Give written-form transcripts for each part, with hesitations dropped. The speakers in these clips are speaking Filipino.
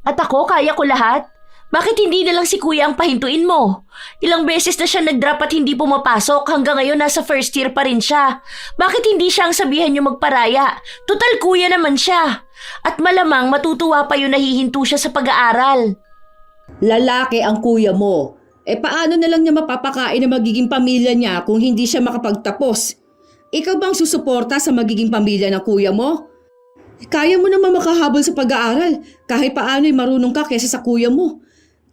At ako, kaya ko lahat. Bakit hindi na lang si kuya ang pahintuin mo? Ilang beses na siya nag-drop at hindi pumapasok, hanggang ngayon nasa first year pa rin siya. Bakit hindi siya ang sabihan niyo magparaya? Total kuya naman siya. At malamang matutuwa pa yun na hihinto siya sa pag-aaral. Lalaki ang kuya mo. Paano na lang niya mapapakain ang magiging pamilya niya kung hindi siya makapagtapos? Ikaw bang susuporta sa magiging pamilya ng kuya mo? Kaya mo naman makahabol sa pag-aaral kahit paano'y marunong ka kaysa sa kuya mo.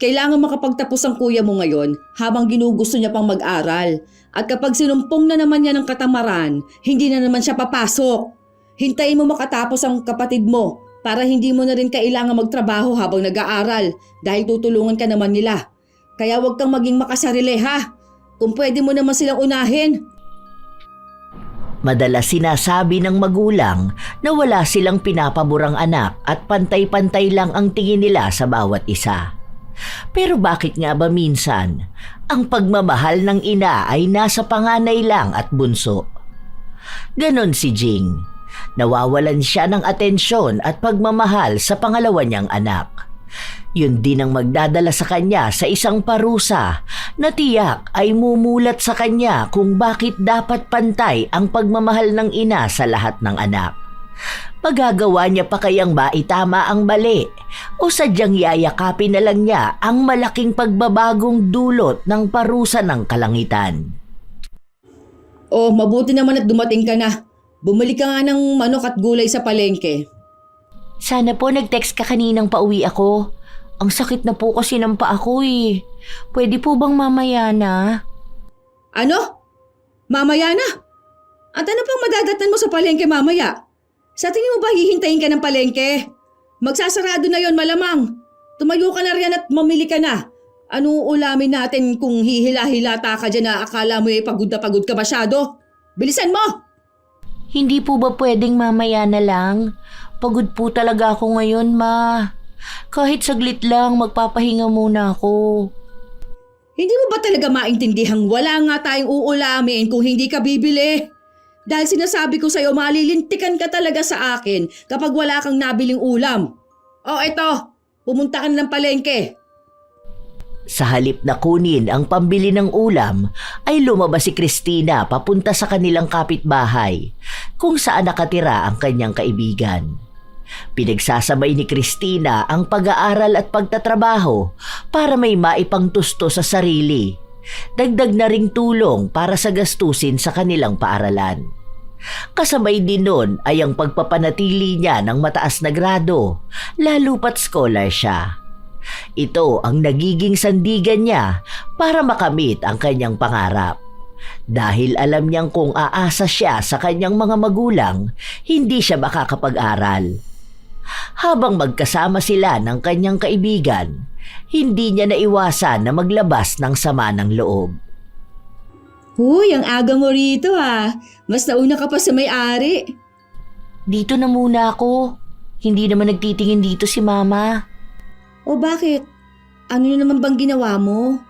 Kailangan makapagtapos ang kuya mo ngayon habang ginugusto niya pang mag-aral. At kapag sinumpong na naman niya ng katamaran, hindi na naman siya papasok. Hintayin mo makatapos ang kapatid mo para hindi mo na rin kailangan magtrabaho habang nag-aaral dahil tutulungan ka naman nila. Kaya huwag kang maging makasarili ha. Kung pwede mo naman silang unahin. Madalas sinasabi ng magulang na wala silang pinapaborang anak at pantay-pantay lang ang tingin nila sa bawat isa. Pero bakit nga ba minsan ang pagmamahal ng ina ay nasa panganay lang at bunso? Ganon si Jing. Nawawalan siya ng atensyon at pagmamahal sa pangalawa niyang anak. Yun din ang magdadala sa kanya sa isang parusa na tiyak ay mumulat sa kanya kung bakit dapat pantay ang pagmamahal ng ina sa lahat ng anak. Magagawa niya pa kayang ba itama ang mali o sadyang yayakapin na lang niya ang malaking pagbabagong dulot ng parusa ng kalangitan? Oh, mabuti naman at dumating ka na. Bumalik ka nga ng manok at gulay sa palengke. Sana po nag-text ka kaninang pauwi ako. Ang sakit na po kasi ng paa ko eh. Pwede po bang mamaya na? Ano? Mamaya na? At ano pang madadatnan mo sa palengke mamaya? Sa tingin mo ba hihintayin ka ng palengke? Magsasarado na yon malamang. Tumayo ka na riyan at mamili ka na. Ano ulamin natin kung hihila-hilata ka dyan na akala mo pagod na pagod ka masyado? Bilisan mo! Hindi po ba pwedeng mamaya na lang? Pagod po talaga ako ngayon, ma. Kahit saglit lang, magpapahinga muna ako. Hindi mo ba talaga maintindihan wala nga tayong uulamin kung hindi ka bibili? Dahil sinasabi ko sa'yo, malilintikan ka talaga sa akin kapag wala kang nabiling ulam. O eto, pumunta ka na ng palengke. Sa halip na kunin ang pambili ng ulam, ay lumabas si Christina papunta sa kanilang kapitbahay, kung saan nakatira ang kanyang kaibigan. Pinagsasabay ni Christina ang pag-aaral at pagtatrabaho para may maipangtusto sa sarili. Dagdag na ring tulong para sa gastusin sa kanilang paaralan. Kasabay din nun ay ang pagpapanatili niya ng mataas na grado, lalo pat scholar siya. Ito ang nagiging sandigan niya para makamit ang kanyang pangarap. Dahil alam niyang kung aasa siya sa kanyang mga magulang, hindi siya makakapag-aral. Habang magkasama sila ng kanyang kaibigan, hindi niya naiwasan na maglabas ng sama ng loob. Huy, ang aga mo rito ha. Mas nauna ka pa sa may-ari. Dito na muna ako. Hindi naman nagtitingin dito si mama. O bakit? Ano na naman bang ginawa mo?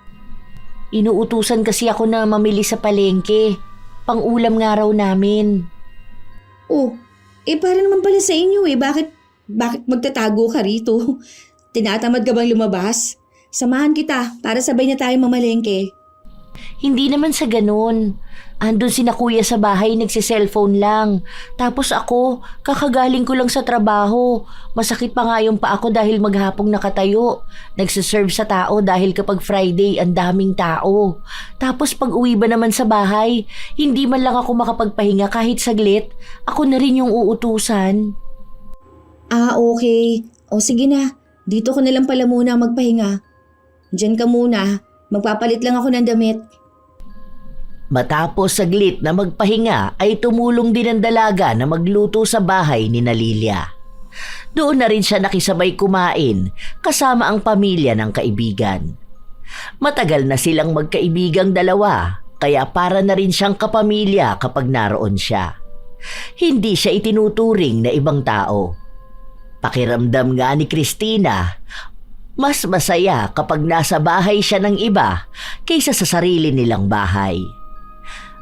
Inuutusan kasi ako na mamili sa palengke. Pang-ulam nga raw namin. Oh, para naman pala sa inyo Bakit magtatago ka rito? Tinatamad ka bang lumabas? Samahan kita para sabay na tayo mamalengke. Hindi naman sa ganun. Andun si na kuya sa bahay, nagsi-cellphone lang. Tapos ako, kakagaling ko lang sa trabaho. Masakit pa nga yung paa ko dahil maghapong nakatayo. Nagsiserve sa tao dahil kapag Friday, ang daming tao. Tapos pag uwi ba naman sa bahay, hindi man lang ako makapagpahinga kahit saglit. Ako na rin yung uutusan. Ah, okay. O sige na, dito ko na lang pala muna magpahinga. Diyan ka muna, magpapalit lang ako ng damit. Matapos saglit na magpahinga ay tumulong din ang dalaga na magluto sa bahay ni Lilia. Doon na rin siya nakisabay kumain kasama ang pamilya ng kaibigan. Matagal na silang magkaibigang dalawa kaya para na rin siyang kapamilya kapag naroon siya. Hindi siya itinuturing na ibang tao. Pakiramdam nga ni Christina, mas masaya kapag nasa bahay siya ng iba kaysa sa sarili nilang bahay.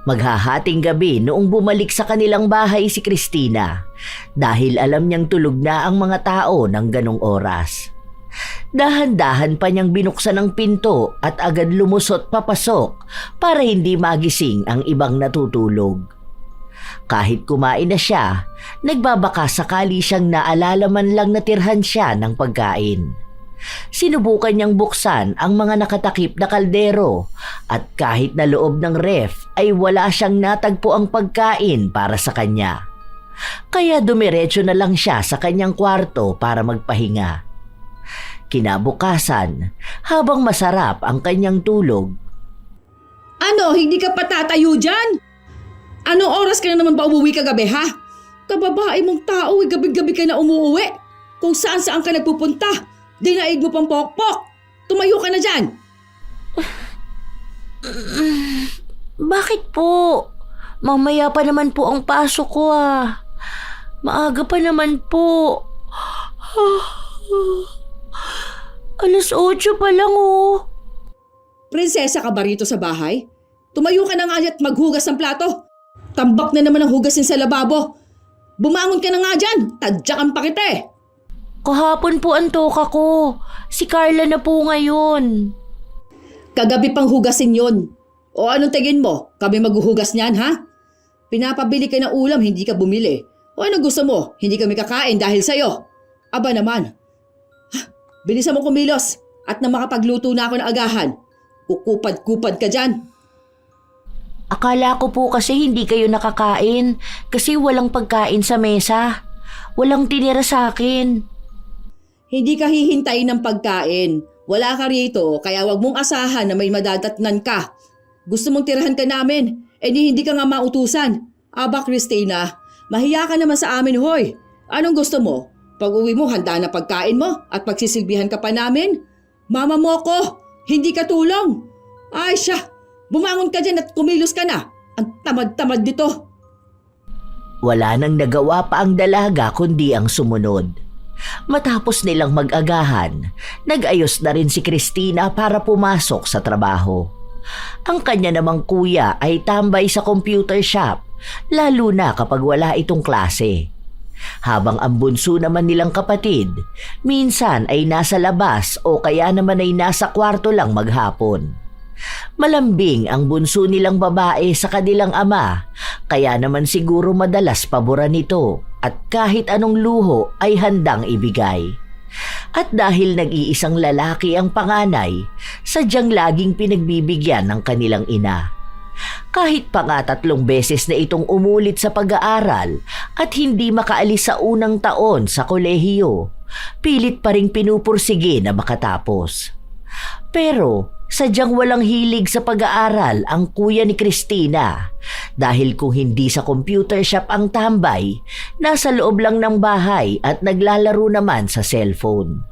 Maghahating gabi noong bumalik sa kanilang bahay si Christina dahil alam niyang tulog na ang mga tao ng ganong oras. Dahan-dahan pa niyang binuksan ang pinto at agad lumusot papasok para hindi magising ang ibang natutulog. Kahit kumain na siya, nagbabaka sakali siyang naalala man lang natirhan siya ng pagkain. Sinubukan niyang buksan ang mga nakatakip na kaldero at kahit na loob ng ref ay wala siyang natagpo ang pagkain para sa kanya. Kaya dumiretso na lang siya sa kanyang kwarto para magpahinga. Kinabukasan, habang masarap ang kanyang tulog, Ano, hindi ka pa tatayo dyan? Anong oras ka na naman ba umuwi kagabi, ha? Kababae mong tao, gabi-gabi ka na umuwi. Kung saan-saan ka nagpupunta, dinaig mo pang pokpok. Tumayo ka na dyan. Bakit po? Mamaya pa naman po ang pasok ko Maaga pa naman po. Alas 8 pa lang Prinsesa ka ba rito sa bahay? Tumayo ka na nga at maghugas ng plato. Tambak na naman ang hugasin sa lababo. Bumangon ka na nga dyan. Tadyakan pa kita eh. Kahapon po ang toka ko. Si Carla na po ngayon. Kagabi pang hugasin yon. O anong tingin mo? Kami maghuhugas niyan, ha? Pinapabili ka ng ulam, hindi ka bumili. O anong gusto mo? Hindi kami kakain dahil sa'yo. Aba naman. Bilisan mo kumilos at na makapagluto na ako ng agahan. Kukupad-kupad ka dyan. Akala ko po kasi hindi kayo nakakain kasi walang pagkain sa mesa. Walang tinira sa akin. Hindi ka hihintayin ng pagkain. Wala ka rito, kaya wag mong asahan na may madadatnan ka. Gusto mong tirahan ka namin, hindi ka nga mautusan. Aba, Christina, mahiya ka naman sa amin, hoy. Anong gusto mo? Pag uwi mo, handa na pagkain mo at pagsisilbihan ka pa namin? Mama mo ko, hindi ka tulong. Ay siya, bumangon ka dyan at kumilos ka na. Ang tamad-tamad dito. wala nang nagawa pa ang dalaga kundi ang sumunod. Matapos nilang mag-agahan, nag-ayos na rin si Christina para pumasok sa trabaho. Ang kanya namang kuya ay tambay sa computer shop, lalo na kapag wala itong klase. Habang ang bunso naman nilang kapatid, minsan ay nasa labas o kaya naman ay nasa kwarto lang maghapon. Malambing ang bunso nilang babae sa kanilang ama, kaya naman siguro madalas paboran nito at kahit anong luho ay handang ibigay. At dahil nag-iisang lalaki ang panganay, sadyang laging pinagbibigyan ng kanilang ina. Kahit pa nga 3 beses na itong umulit sa pag-aaral at hindi makaalis sa unang taon sa kolehiyo, pilit pa ring pinupursige na makatapos. Pero sadyang walang hilig sa pag-aaral ang kuya ni Christina dahil kung hindi sa computer shop ang tambay, nasa loob lang ng bahay at naglalaro naman sa cellphone.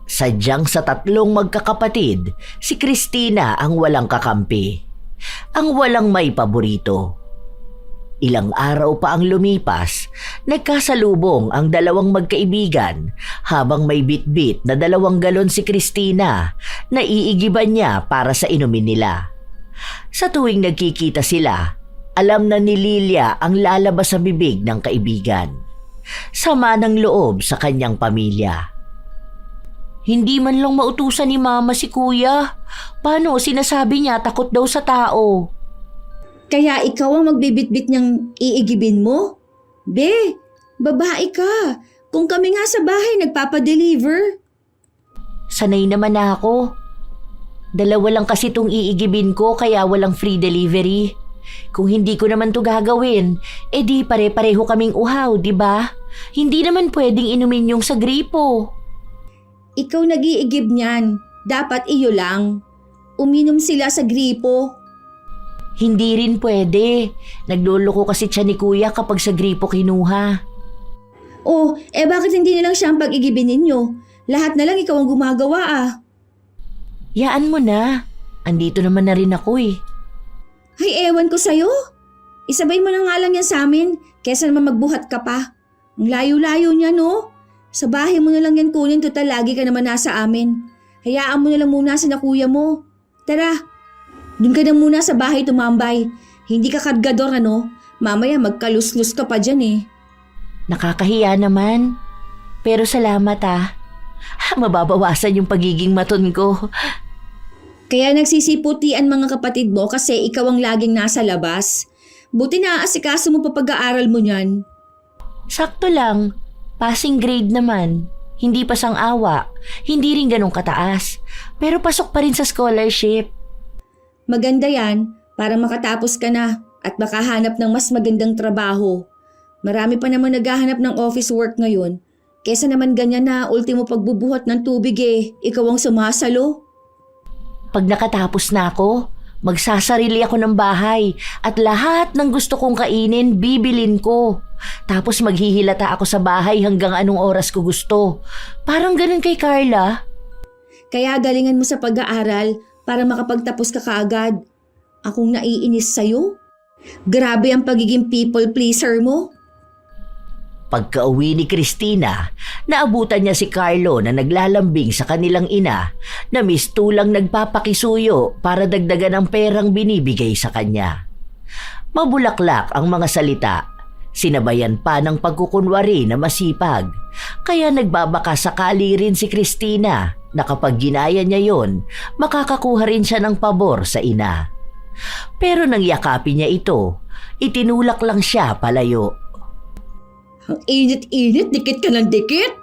Sadyang sa 3 magkakapatid, si Christina ang walang kakampi. Ang walang may paborito. Ilang araw pa ang lumipas, nagkasalubong ang 2 magkaibigan habang may bitbit na 2 galon si Christina na iigiban niya para sa inumin nila. Sa tuwing nagkikita sila, alam na ni Lilia ang lalabas sa bibig ng kaibigan. Sama ng loob sa kanyang pamilya. Hindi man lang mautusan ni Mama si Kuya. Paano sinasabi niya takot daw sa tao? Kaya ikaw ang magbibitbit niyang iigibin mo? Be, babae ka. Kung kami nga sa bahay nagpapadeliver. Sanay naman na ako. 2 lang kasi itong iigibin ko kaya walang free delivery. Kung hindi ko naman to gagawin, di pare-pareho kaming uhaw, di ba? Hindi naman pwedeng inumin yung sa gripo. Ikaw nag-iigib niyan. Dapat iyo lang. Uminom sila sa gripo. Hindi rin pwede. Nagloloko kasi siya ni Kuya kapag sa gripo kinuha. Oh, bakit hindi na lang siya ang pag-igibin ninyo? Lahat na lang ikaw ang gumagawa Yaan mo na. Andito naman na rin ako Ay, ewan ko sa'yo. Isabay mo na nga lang yan sa amin, kesa naman magbuhat ka pa. Ang layo-layo niya, no? Sa bahay mo na lang yan kunin, total lagi ka naman nasa amin. Hayaan mo na lang muna sina kuya mo. Tara, dun ka na muna sa bahay tumambay. Hindi ka kargador, ano? Mamaya magkalus-lus ka pa dyan Nakakahiya naman. Pero salamat Mababawasan yung pagiging maton ko. Kaya nagsisiputian mga kapatid mo kasi ikaw ang laging nasa labas. Buti na asikaso mo pa pag-aaral mo niyan. Sakto lang. Passing grade naman. Hindi pa sang-awa. Hindi rin ganun kataas. Pero pasok pa rin sa scholarship. Maganda yan para makatapos ka na at makahanap ng mas magandang trabaho. Marami pa naman naghahanap ng office work ngayon. Kesa naman ganyan na ultimo pagbubuhat ng tubig ikaw ang sumasalo. Pag nakatapos na ako, magsasarili ako ng bahay at lahat ng gusto kong kainin, bibilin ko. Tapos maghihilata ako sa bahay hanggang anong oras ko gusto. Parang ganun kay Carla. Kaya galingan mo sa pag-aaral para makapagtapos ka kaagad. Akong naiinis sa'yo. Grabe ang pagiging people pleaser mo. Pagka-uwi ni Christina, naabutan niya si Carlo na naglalambing sa kanilang ina na mistulang nagpapakisuyo para dagdagan ang perang binibigay sa kanya. Mabulaklak ang mga salita, sinabayan pa ng pagkukunwari na masipag, kaya nagbabaka sakali rin si Christina na kapag ginaya niya yon, makakakuha rin siya ng pabor sa ina. Pero nang yakapin niya ito, itinulak lang siya palayo. Ang init-init, dikit ka ng dikit.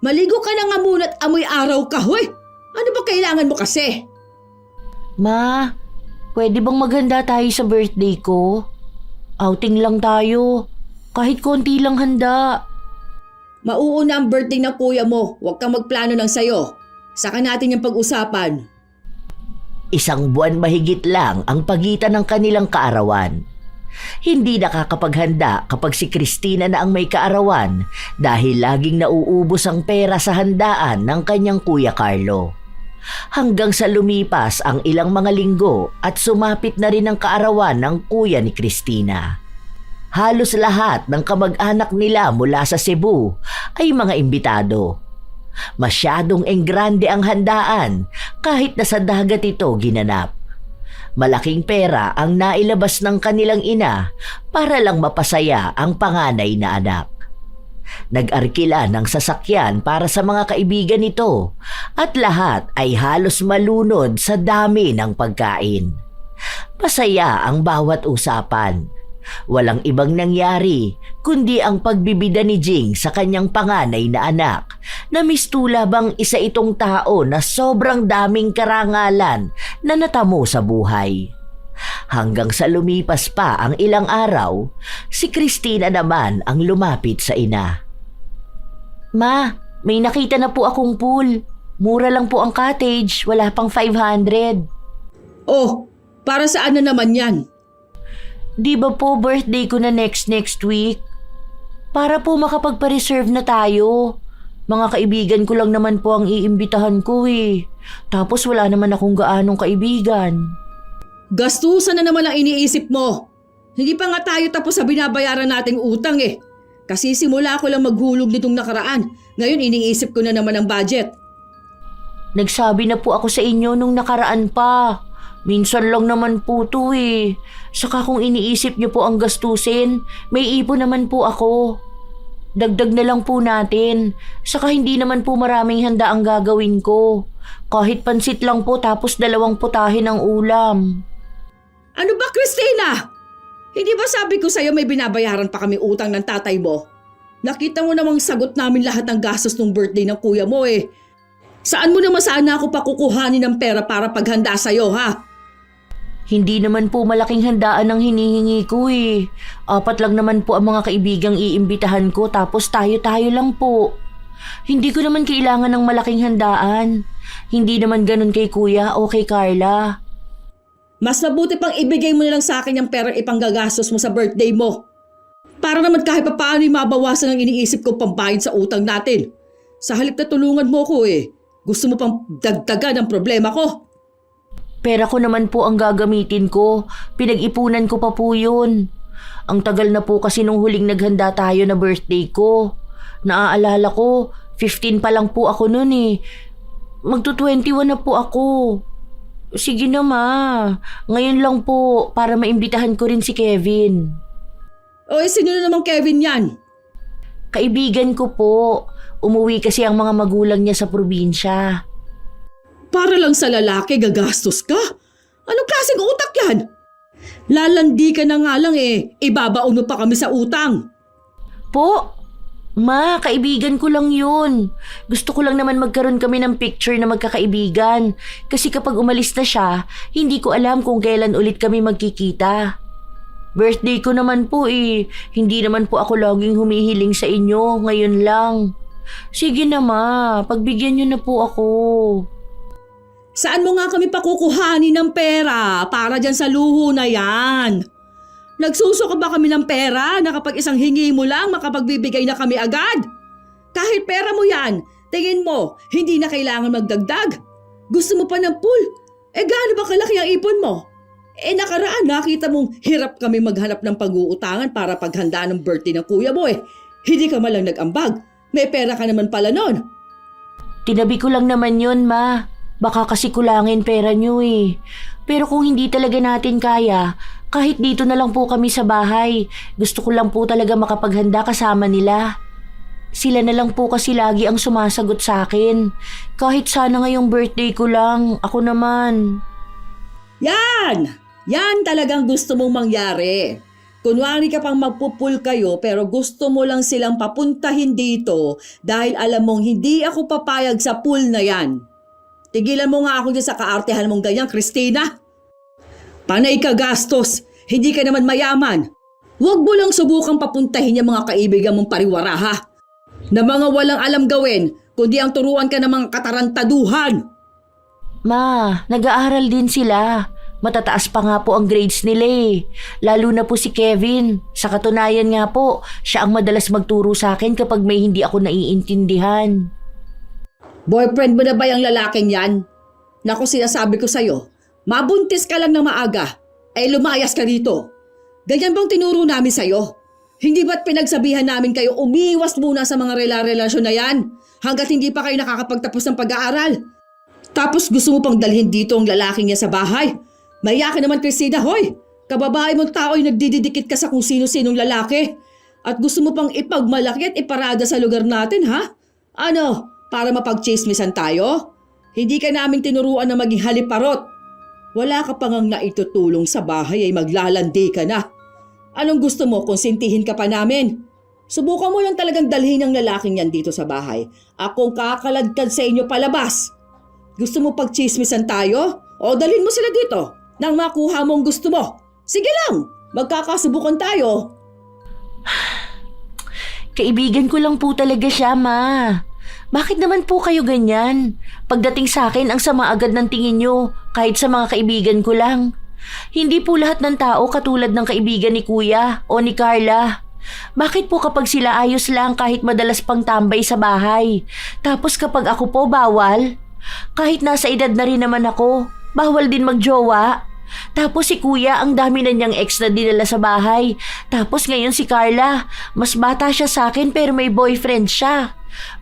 Maligo ka na nga muna at amoy araw ka, hoy. Ano ba kailangan mo kasi? Ma, pwede bang maghanda tayo sa birthday ko? Outing lang tayo. Kahit konti lang handa. Mauuna ang birthday ng kuya mo. Huwag kang magplano ng sayo. Saka natin yung pag-usapan. Isang buwan mahigit lang ang pagitan ng kanilang kaarawan. Hindi nakakapaghanda kapag si Christina na ang may kaarawan dahil laging nauubos ang pera sa handaan ng kanyang kuya Carlo. Hanggang sa lumipas ang ilang mga linggo at sumapit na rin ang kaarawan ng kuya ni Christina. Halos lahat ng kamag-anak nila mula sa Cebu ay mga imbitado. Masyadong enggrande ang handaan kahit na sa dagat ito ginanap. Malaking pera ang nailabas ng kanilang ina para lang mapasaya ang panganay na anak. Nag-arkila ng sasakyan para sa mga kaibigan nito at lahat ay halos malunod sa dami ng pagkain. Masaya ang bawat usapan. Walang ibang nangyari kundi ang pagbibida ni Jing sa kanyang panganay na anak na mistula bang isa itong tao na sobrang daming karangalan na natamo sa buhay. Hanggang sa lumipas pa ang ilang araw, si Christina naman ang lumapit sa ina. Ma, may nakita na po akong pool. Mura lang po ang cottage, wala pang 500. Oh, para saan na naman yan? Di ba po birthday ko na next week? Para po makapagpa-reserve na tayo. Mga kaibigan ko lang naman po ang iimbitahan ko eh. Tapos wala naman akong gaanong kaibigan. Gastusan na naman ang iniisip mo. Hindi pa nga tayo tapos sa binabayaran nating utang eh. Kasi simula ko lang maghulog nitong nakaraan. Ngayon iniisip ko na naman ang budget. Nagsabi na po ako sa inyo nung nakaraan pa. Minsan lang naman po to eh. Saka kung iniisip niyo po ang gastusin, may ipon naman po ako. Dagdag na lang po natin. Saka hindi naman po maraming handa ang gagawin ko. Kahit pansit lang po tapos 2 putahe ng ulam. Ano ba, Christina? Hindi ba sabi ko sa'yo may binabayaran pa kami utang ng tatay mo? Nakita mo namang sagot namin lahat ng gastos ng birthday ng kuya mo eh. Saan mo naman sana ako pakukuhanin ng pera para paghanda sa'yo, ha? Hindi naman po malaking handaan ang hinihingi ko eh. 4 lang naman po ang mga kaibigang iimbitahan ko tapos tayo-tayo lang po. Hindi ko naman kailangan ng malaking handaan. Hindi naman ganun kay kuya o kay Carla. Mas mabuti pang ibigay mo na lang sa akin yung perang ipanggagastos mo sa birthday mo. Para naman kahit pa paano mabawasan ang iniisip ko pambayad sa utang natin. Sa halip na tulungan mo ko eh. Gusto mo pang dagdagan ang problema ko. Pera ko naman po ang gagamitin ko. Pinag-ipunan ko pa po yun. Ang tagal na po kasi nung huling naghanda tayo na birthday ko. Naaalala ko, 15 pa lang po ako nun eh. Magto-21 na po ako. Sige na ma, ngayon lang po para maimbitahan ko rin si Kevin. O sino na namang Kevin yan? Kaibigan ko po. Umuwi kasi ang mga magulang niya sa probinsya. Para lang sa lalaki gagastos ka? Anong klaseng utak yan? Lalandi ka na nga lang ibabaon mo pa kami sa utang. Po, ma, kaibigan ko lang yun. Gusto ko lang naman magkaroon kami ng picture na magkakaibigan. Kasi kapag umalis na siya, hindi ko alam kung kailan ulit kami magkikita. Birthday ko naman po Hindi naman po ako laging humihiling sa inyo, ngayon lang. Sige na ma, pagbigyan niyo na po ako. Saan mo nga kami pakukuhanin ng pera para dyan sa luho na yan? Nagsusuka ba kami ng pera na kapag isang hingi mo lang makapagbibigay na kami agad? Kahit pera mo yan, tingin mo, hindi na kailangan magdagdag. Gusto mo pa ng pool? Gaano ba kalaki ang ipon mo? Nakaraan nakita mong hirap kami maghanap ng pag-uutangan para paghanda ng birthday ng kuya mo Hindi ka malang nag-ambag. May pera ka naman pala nun. Tinabi ko lang naman yun, ma. Baka kasi kulangin pera niyo Pero kung hindi talaga natin kaya, kahit dito na lang po kami sa bahay. Gusto ko lang po talaga makapaghanda kasama nila. Sila na lang po kasi lagi ang sumasagot sa akin. Kahit sana ngayong birthday ko lang, ako naman. Yan! Yan talagang gusto mong mangyari. Kunwari ka pang magpupul kayo pero gusto mo lang silang papuntahin dito dahil alam mong hindi ako papayag sa pool na yan. Tigilan mo nga ako dyan sa kaartehan mong ganyan, Christina. Panay ka gastos, hindi ka naman mayaman. Huwag mo lang subukang papuntahin yung mga kaibigan mong pariwara ha. Na mga walang alam gawin, kundi ang turuan ka ng mga katarantaduhan. Ma, nag-aaral din sila. Matataas pa nga po ang grades nila Lalo na po si Kevin. Sa katunayan nga po, siya ang madalas magturo sa akin kapag may hindi ako naiintindihan. Boyfriend mo na ba yung lalaking yan? Naku, sinasabi ko sa'yo, mabuntis ka lang na maaga, lumayas ka dito. Ganyan bang tinuro namin sa'yo? Hindi ba't pinagsabihan namin kayo umiwas muna sa mga relasyon na yan hanggat hindi pa kayo nakakapagtapos ng pag-aaral? Tapos gusto mo pang dalhin dito ang lalaking niya sa bahay? Maya ka naman, Christina, hoy! Kababae mong tao'y nagdididikit ka sa kung sino-sinong lalaki. At gusto mo pang ipagmalaki at iparada sa lugar natin, ha? Ano, para mapag-chismisan tayo? Hindi ka namin tinuruan na maging haliparot. Wala ka pang ang naitutulong sa bahay ay maglalandi ka na. Anong gusto mo, konsintihin ka pa namin? Subukan mo lang talagang dalhin ang lalaking yan dito sa bahay. Akong kakaladkad sa inyo palabas. Gusto mo pag-chismisan tayo? O dalhin mo sila dito nang makuha mo ang gusto mo. Sige lang, magkakasubukan tayo. Kaibigan ko lang po talaga siya, ma. Bakit naman po kayo ganyan? Pagdating sa akin, ang sama agad ng tingin nyo, kahit sa mga kaibigan ko lang. Hindi po lahat ng tao katulad ng kaibigan ni Kuya o ni Carla. Bakit po kapag sila ayos lang kahit madalas pang tambay sa bahay? Tapos kapag ako po bawal? Kahit nasa edad na rin naman ako, bawal din magjowa. Tapos si Kuya, ang dami na niyang ex na dinala sa bahay. Tapos ngayon si Carla, mas bata siya sa akin pero may boyfriend siya.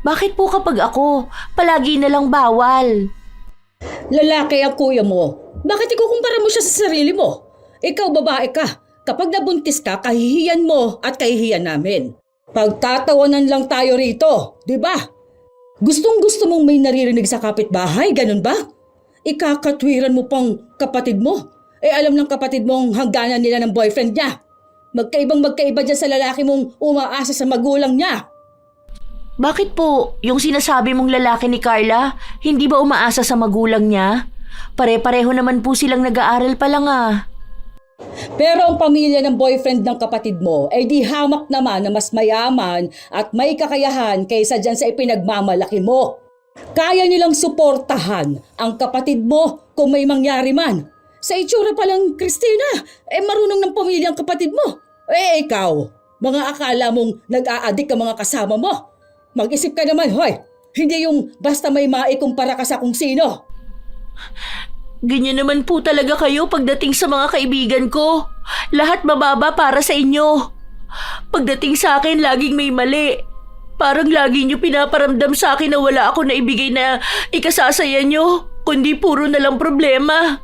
Bakit po kapag ako, palagi na lang bawal? Lalaki ang kuya mo. Bakit ikukumpara mo siya sa sarili mo? Ikaw babae ka. Kapag nabuntis ka, kahihiyan mo at kahihiyan namin. Pagtatawanan lang tayo rito, di ba? Gustong-gusto mong may naririnig sa kapitbahay, ganun ba? Ikakatwiran mo pang kapatid mo. Alam ng kapatid mong hangganan nila ng boyfriend niya. Magkaiba dyan sa lalaki mong umaasa sa magulang niya. Bakit po, yung sinasabi mong lalaki ni Carla, hindi ba umaasa sa magulang niya? Pare-pareho naman po silang nag-aaral pa lang Pero ang pamilya ng boyfriend ng kapatid mo ay di hamak naman na mas mayaman at may kakayahan kaysa dyan sa ipinagmamalaki mo. Kaya nilang suportahan ang kapatid mo kung may mangyari man. Sa itsura pa lang, Christina, marunong ng pamilya ang kapatid mo. Ikaw, mga akala mong nag-aadik ang mga kasama mo. Mag-isip ka naman, hoy. Hindi yung basta may maikumpara ka sa kung sino. Ganyan naman po talaga kayo pagdating sa mga kaibigan ko. Lahat mababa para sa inyo. Pagdating sa akin, laging may mali. Parang lagi nyo pinaparamdam sa akin na wala ako na ibigay na ikasasaya nyo, kundi puro na lang problema.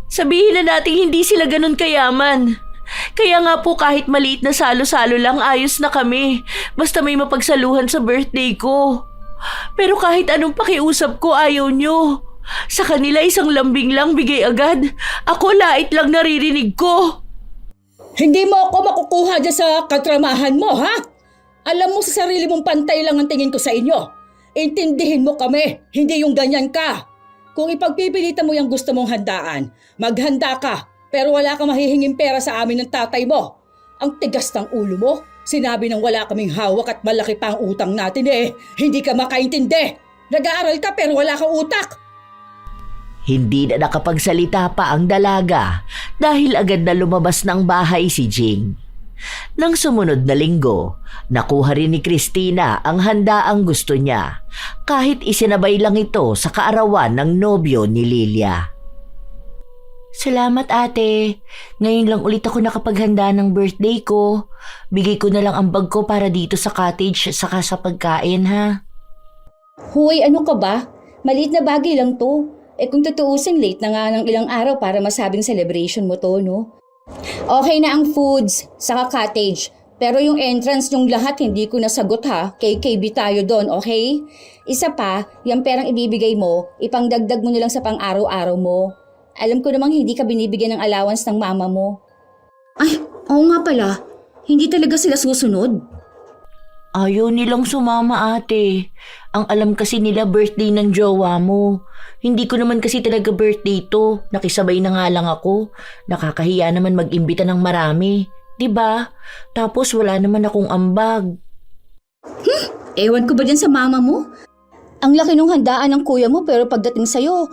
Sabihin na natin hindi sila ganun kayaman. Kaya nga po kahit maliit na salo-salo lang ayos na kami. Basta may mapagsaluhan sa birthday ko. Pero kahit anong pakiusap ko ayaw nyo. Sa kanila isang lambing lang bigay agad. Ako lait lang naririnig ko. Hindi mo ako makukuha dyan sa katramahan mo, ha? Alam mo sa sarili mong pantay lang ang tingin ko sa inyo. Intindihin mo kami, hindi yung ganyan ka. Kung ipagpipilitan mo yung gusto mong handaan, maghanda ka, pero wala kang mahihinging pera sa amin ng tatay mo. Ang tigas ng ulo mo, sinabi nang wala kaming hawak at malaki pa ang utang natin hindi ka makaintindi. Nag-aaral ka pero wala kang utak. Hindi na nakapagsalita pa ang dalaga dahil agad na lumabas ng bahay si Jing. Nang sumunod na linggo, nakuha rin ni Christina ang handaang gusto niya kahit isinabay lang ito sa kaarawan ng nobyo ni Lilia. Salamat ate. Ngayon lang ulit ako nakapaghanda ng birthday ko. Bigay ko na lang ang bag ko para dito sa cottage saka sa pagkain ha. Hoy, ano ka ba? Maliit na bagay lang to. Kung tutuusin, late na nga ng ilang araw para masabing celebration mo to, no? Okay na ang foods, saka cottage. Pero yung entrance yung lahat hindi ko nasagot ha. KKB tayo doon, okay? Isa pa, yung perang ibibigay mo, ipangdagdag mo na lang sa pang-araw-araw mo. Alam ko namang hindi ka binibigyan ng allowance ng mama mo. Ay, oo nga pala. Hindi talaga sila susunod. Ayaw nilang sumama ate. Ang alam kasi nila birthday ng jowa mo. Hindi ko naman kasi talaga birthday to. Nakisabay na nga lang ako. Nakakahiya naman mag-imbita ng marami. 'Di ba? Tapos wala naman akong ambag. Ewan ko ba dyan sa mama mo? Ang laki nung handaan ng kuya mo pero pagdating sa'yo,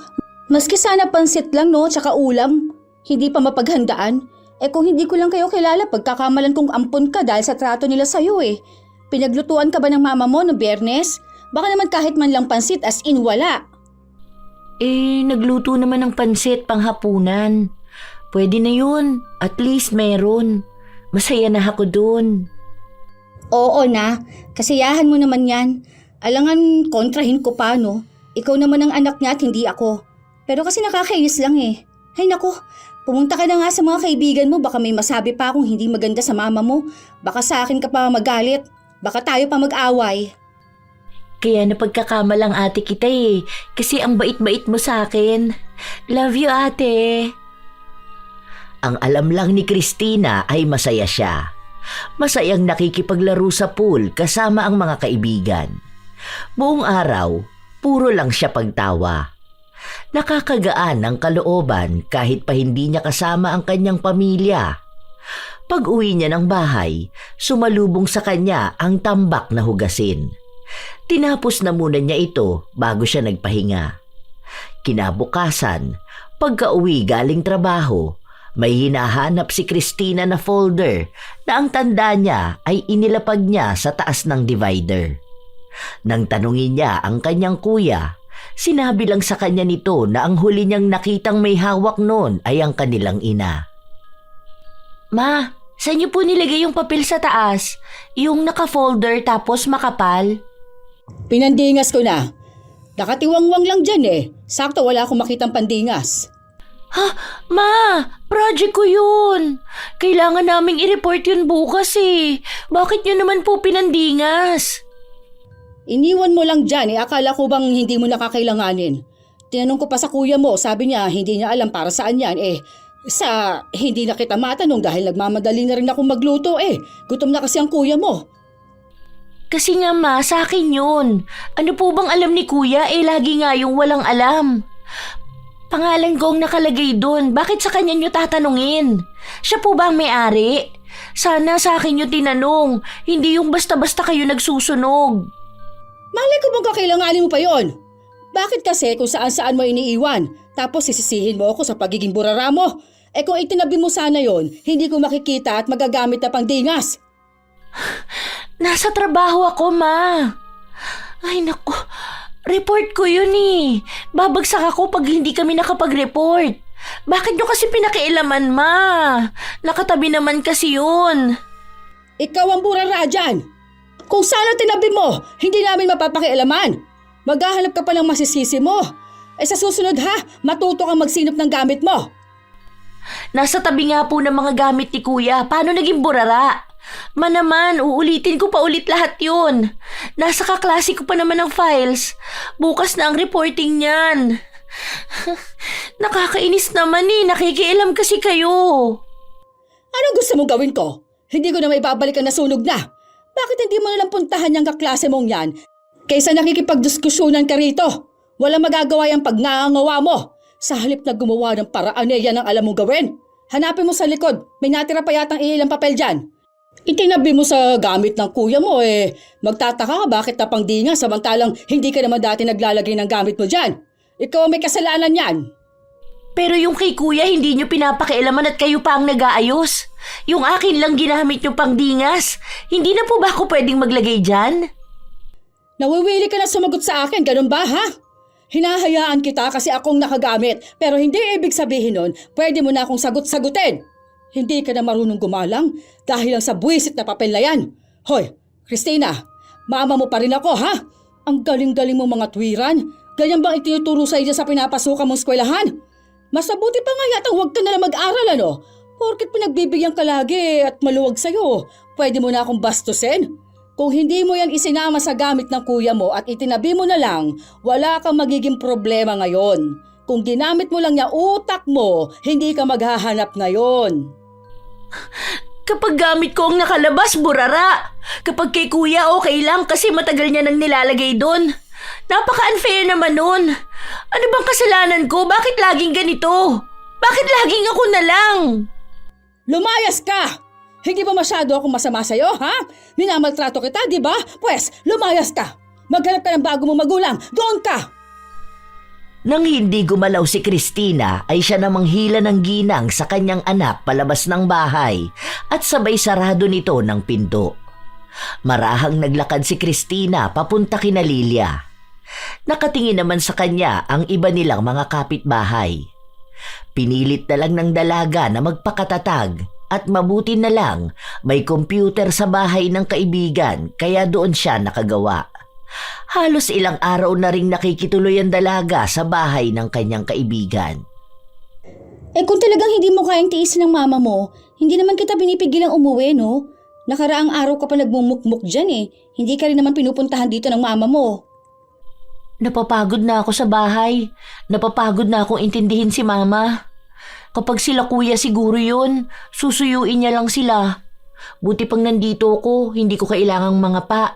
maski sana pansit lang no, tsaka ulam. Hindi pa mapaghandaan. Kung hindi ko lang kayo kilala, pagkakamalan kong ampon ka dahil sa trato nila sa'yo Pinaglutuan ka ba ng mama mo noong Biyernes? Baka naman kahit man lang pansit as in wala. Nagluto naman ng pansit panghapunan. Pwede na yun. At least meron. Masaya na ako dun. Oo na, kasiyahan mo naman yan. Alangan kontrahin ko pa no. Ikaw naman ang anak niya at hindi ako. Pero kasi nakakainis lang Ay nako, pumunta ka na nga sa mga kaibigan mo. Baka may masabi pa akong hindi maganda sa mama mo. Baka sa akin ka pa magalit. Baka tayo pa mag-away. Kaya napagkakamalang ate kita kasi ang bait-bait mo sa akin. Love you ate. Ang alam lang ni Christina ay masaya siya. Masayang nakikipaglaro sa pool kasama ang mga kaibigan. Buong araw, puro lang siya pagtawa. Nakakagaan ang kalooban kahit pa hindi niya kasama ang kanyang pamilya. Pag-uwi niya ng bahay, sumalubong sa kanya ang tambak na hugasin. Tinapos na muna niya ito bago siya nagpahinga. Kinabukasan, pagka-uwi galing trabaho, may hinahanap si Christina na folder na ang tanda niya ay inilapag niya sa taas ng divider. Nang tanungin niya ang kanyang kuya, sinabi lang sa kanya nito na ang huli niyang nakitang may hawak noon ay ang kanilang ina. Ma, saan niyo po nilagay yung papel sa taas? Yung naka-folder tapos makapal? Pinandingas ko na. Nakatiwangwang lang dyan Sakto wala akong makitang pandingas. Ha? Ma, project ko yun. Kailangan naming i-report yun bukas Bakit niyo naman po pinandingas? Iniwan mo lang dyan Akala ko bang hindi mo nakakailanganin. Tinanong ko pa sa kuya mo, sabi niya hindi niya alam para saan yan Sa hindi na kita matanong dahil nagmamadali na rin akong magluto Gutom na kasi ang kuya mo. Kasi nga ma, sa akin yun. Ano po bang alam ni kuya lagi nga yung walang alam. Pangalan ko ang nakalagay dun. Bakit sa kanya nyo tatanungin? Siya po ba ang may-ari? Sana sa akin nyo tinanong. Hindi yung basta-basta kayo nagsusunog. Malay ko bang kakailanganin mo pa yon? Bakit kasi kung saan-saan mo iniiwan? Tapos sisisihin mo ako sa pagiging burara mo? Kung itinabi mo sana yon, hindi ko makikita at magagamit na pangdingas. Nasa trabaho ako, ma. Ay, naku. Report ko yun Babagsak ako pag hindi kami nakapag-report. Bakit nyo kasi pinakialaman, ma? Nakatabi naman kasi yun. Ikaw ang burara dyan. Kung sana tinabi mo, hindi namin mapapakialaman. Maghahanap ka pa ng masisisi mo. Sa susunod matuto kang magsinop ng gamit mo. Nasa tabi nga po ng mga gamit ni Kuya. Paano naging burara? Naman, uulitin ko pa ulit lahat yun. Nasa kaklase ko pa naman ang files. Bukas na ang reporting niyan. Nakakainis naman nakikialam kasi kayo. Anong gusto mong gawin ko? Hindi ko na may babalik ang nasunog na. Bakit hindi mo nalang puntahan yung kaklase mong yan? Kaysa nakikipagdiskusyonan ka rito. Walang magagawa yung pagngangawa mo. Sa halip na gumawa ng paraan yan ang alam mong gawin. Hanapin mo sa likod. May natira pa yatang ilang papel dyan. Itinabi mo sa gamit ng kuya mo magtataka ka bakit napangdinga samantalang hindi ka naman dati naglalagay ng gamit mo dyan. Ikaw ang may kasalanan yan. Pero yung kay Kuya hindi nyo pinapakialaman at kayo pa ang nag-aayos. Yung akin lang ginamit nyo pang dingas. Hindi na po ba ako pwedeng maglagay dyan? Nawiwili ka na sumagot sa akin, ganun ba ha? Hinahayaan kita kasi akong nakagamit pero hindi ibig sabihin nun pwede mo na akong sagot-sagutin. Hindi ka na marunong gumalang dahil lang sa buwisit na papel na yan. Hoy, Christina, mama mo pa rin ako ha? Ang galing-galing mo mga tuwiran. Ganyan bang itinuturo sa iyo sa pinapasukan mong eskwelahan? Mas mabuti pa nga yatang huwag ka na lang mag-aral ano? Porket pinagbibigyan ka lagi at maluwag sa'yo, pwede mo na akong bastusin? Kung hindi mo yan isinama sa gamit ng kuya mo at itinabi mo na lang, wala kang magiging problema ngayon. Kung ginamit mo lang niya utak mo, hindi ka maghahanap ngayon. Kapag gamit ko ang nakalabas, burara. Kapag kay Kuya, okay lang kasi matagal niya nang nilalagay doon. Napaka-unfair naman nun. Ano bang kasalanan ko? Bakit laging ganito? Bakit laging ako na lang? Lumayas ka! Hindi ba masyado akong masama sa'yo, ha? Minamaltrato kita, di ba? Pwes, lumayas ka! Maghanap ka ng bago mong magulang! Doon ka! Nang hindi gumalaw si Christina ay siya namang hila ng ginang sa kanyang anak palabas ng bahay at sabay sarado nito ng pinto. Marahang naglakad si Christina papunta kina Lilia. Nakatingin naman sa kanya ang iba nilang mga kapitbahay. Pinilit na lang ng dalaga na magpakatatag at mabuti na lang may computer sa bahay ng kaibigan kaya doon siya nakagawa. Halos ilang araw na ring nakikituloy ang dalaga sa bahay ng kanyang kaibigan. Kung talagang hindi mo kayang tiisin ng mama mo, hindi naman kita pinipigilang umuwi, no? Nakaraang araw ka pa nagmumukmuk dyan Hindi ka rin naman pinupuntahan dito ng mama mo. Napapagod na ako sa bahay. Napapagod na akong intindihin si Mama. Kapag sila Kuya siguro yun, susuyuin niya lang sila. Buti pang nandito ko, hindi ko kailangang mga pa.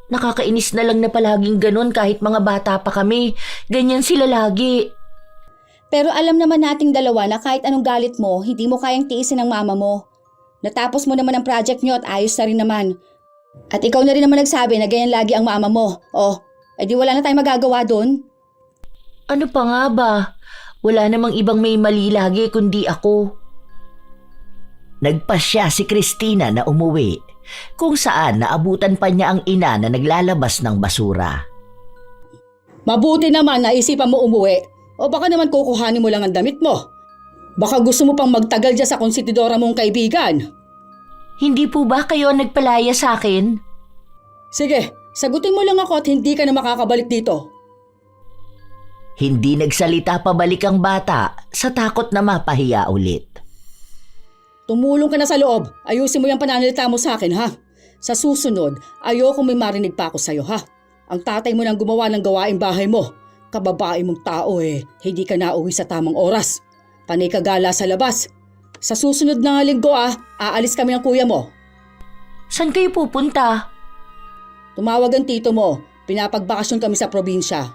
Nakakainis na lang na palaging ganon kahit mga bata pa kami. Ganyan sila lagi. Pero alam naman nating dalawa na kahit anong galit mo, hindi mo kayang tiisin ng mama mo. Natapos mo naman ang project nyo at ayos na rin naman. At ikaw na rin naman nagsabi na ganyan lagi ang mama mo. Edi wala na tayong magagawa doon. Ano pa nga ba? Wala namang ibang may mali lagi kundi ako. Nagpasya si Christina na umuwi, kung saan naabutan pa niya ang ina na naglalabas ng basura. Mabuti naman na isipan mo umuwi. O baka naman kukuhanin mo lang ang damit mo. Baka gusto mo pang magtagal dyan sa konsentidora mong kaibigan. Hindi po ba kayo ang nagpalaya sa akin? Sige, sagutin mo lang ako at hindi ka na makakabalik dito. Hindi nagsalita pabalik ang bata sa takot na mapahiya ulit. Tumulong ka na sa loob. Ayusin mo yung pananalita mo sa akin, ha? Sa susunod, ayoko may marinig pa ako sa'yo, ha? Ang tatay mo nang gumawa ng gawaing bahay mo. Kababae mong tao hindi ka nauwi sa tamang oras. Panay ka gala sa labas. Sa susunod na linggo aalis kami ng kuya mo. Saan kayo pupunta? Tumawag ang tito mo. Pinapagbakasyon kami sa probinsya.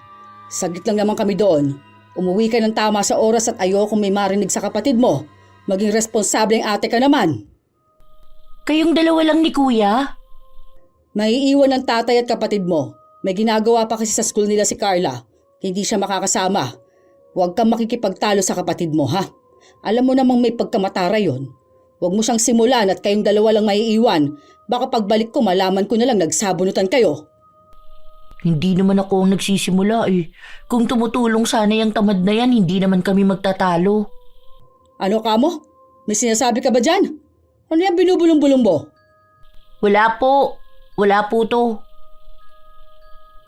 Saglit lang naman kami doon. Umuwi ka ng tama sa oras at ayoko may marinig sa kapatid mo. Maging responsableng ate ka naman. Kayong dalawa lang ni Kuya? Maiiwan ng tatay at kapatid mo. May ginagawa pa kasi sa school nila si Carla. Hindi siya makakasama. Huwag kang makikipagtalo sa kapatid mo, ha? Alam mo namang may pagkamatara yon. Huwag mo siyang simulan at kayong dalawa lang maiiwan. Baka pagbalik ko malaman ko na lang nagsabunutan kayo. Hindi naman ako ang nagsisimula Kung tumutulong sana yung tamad na yan, hindi naman kami magtatalo. Ano ka mo? May sinasabi ka ba dyan? Ano yan binubulong-bulong mo? Wala po. Wala po to.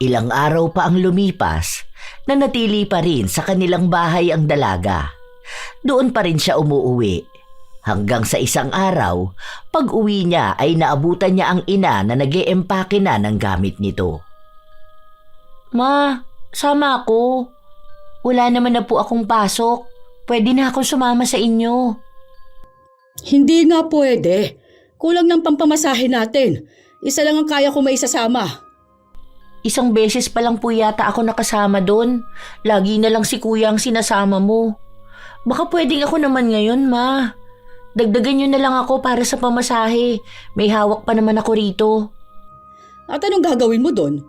Ilang araw pa ang lumipas, nanatili pa rin sa kanilang bahay ang dalaga. Doon pa rin siya umuuwi. Hanggang sa isang araw, pag-uwi niya ay naabutan niya ang ina na nag-eempake na ng gamit nito. Ma, sama ako. Wala naman na po akong pasok. Pwede na akong sumama sa inyo. Hindi nga pwede. Kulang ng pampamasahe natin. Isa lang ang kaya ko maisasama. Isang beses pa lang po yata ako nakasama doon. Lagi na lang si kuya ang sinasama mo. Baka pwedeng ako naman ngayon, ma. Dagdagan nyo na lang ako para sa pamasahe. May hawak pa naman ako rito. At anong gagawin mo doon?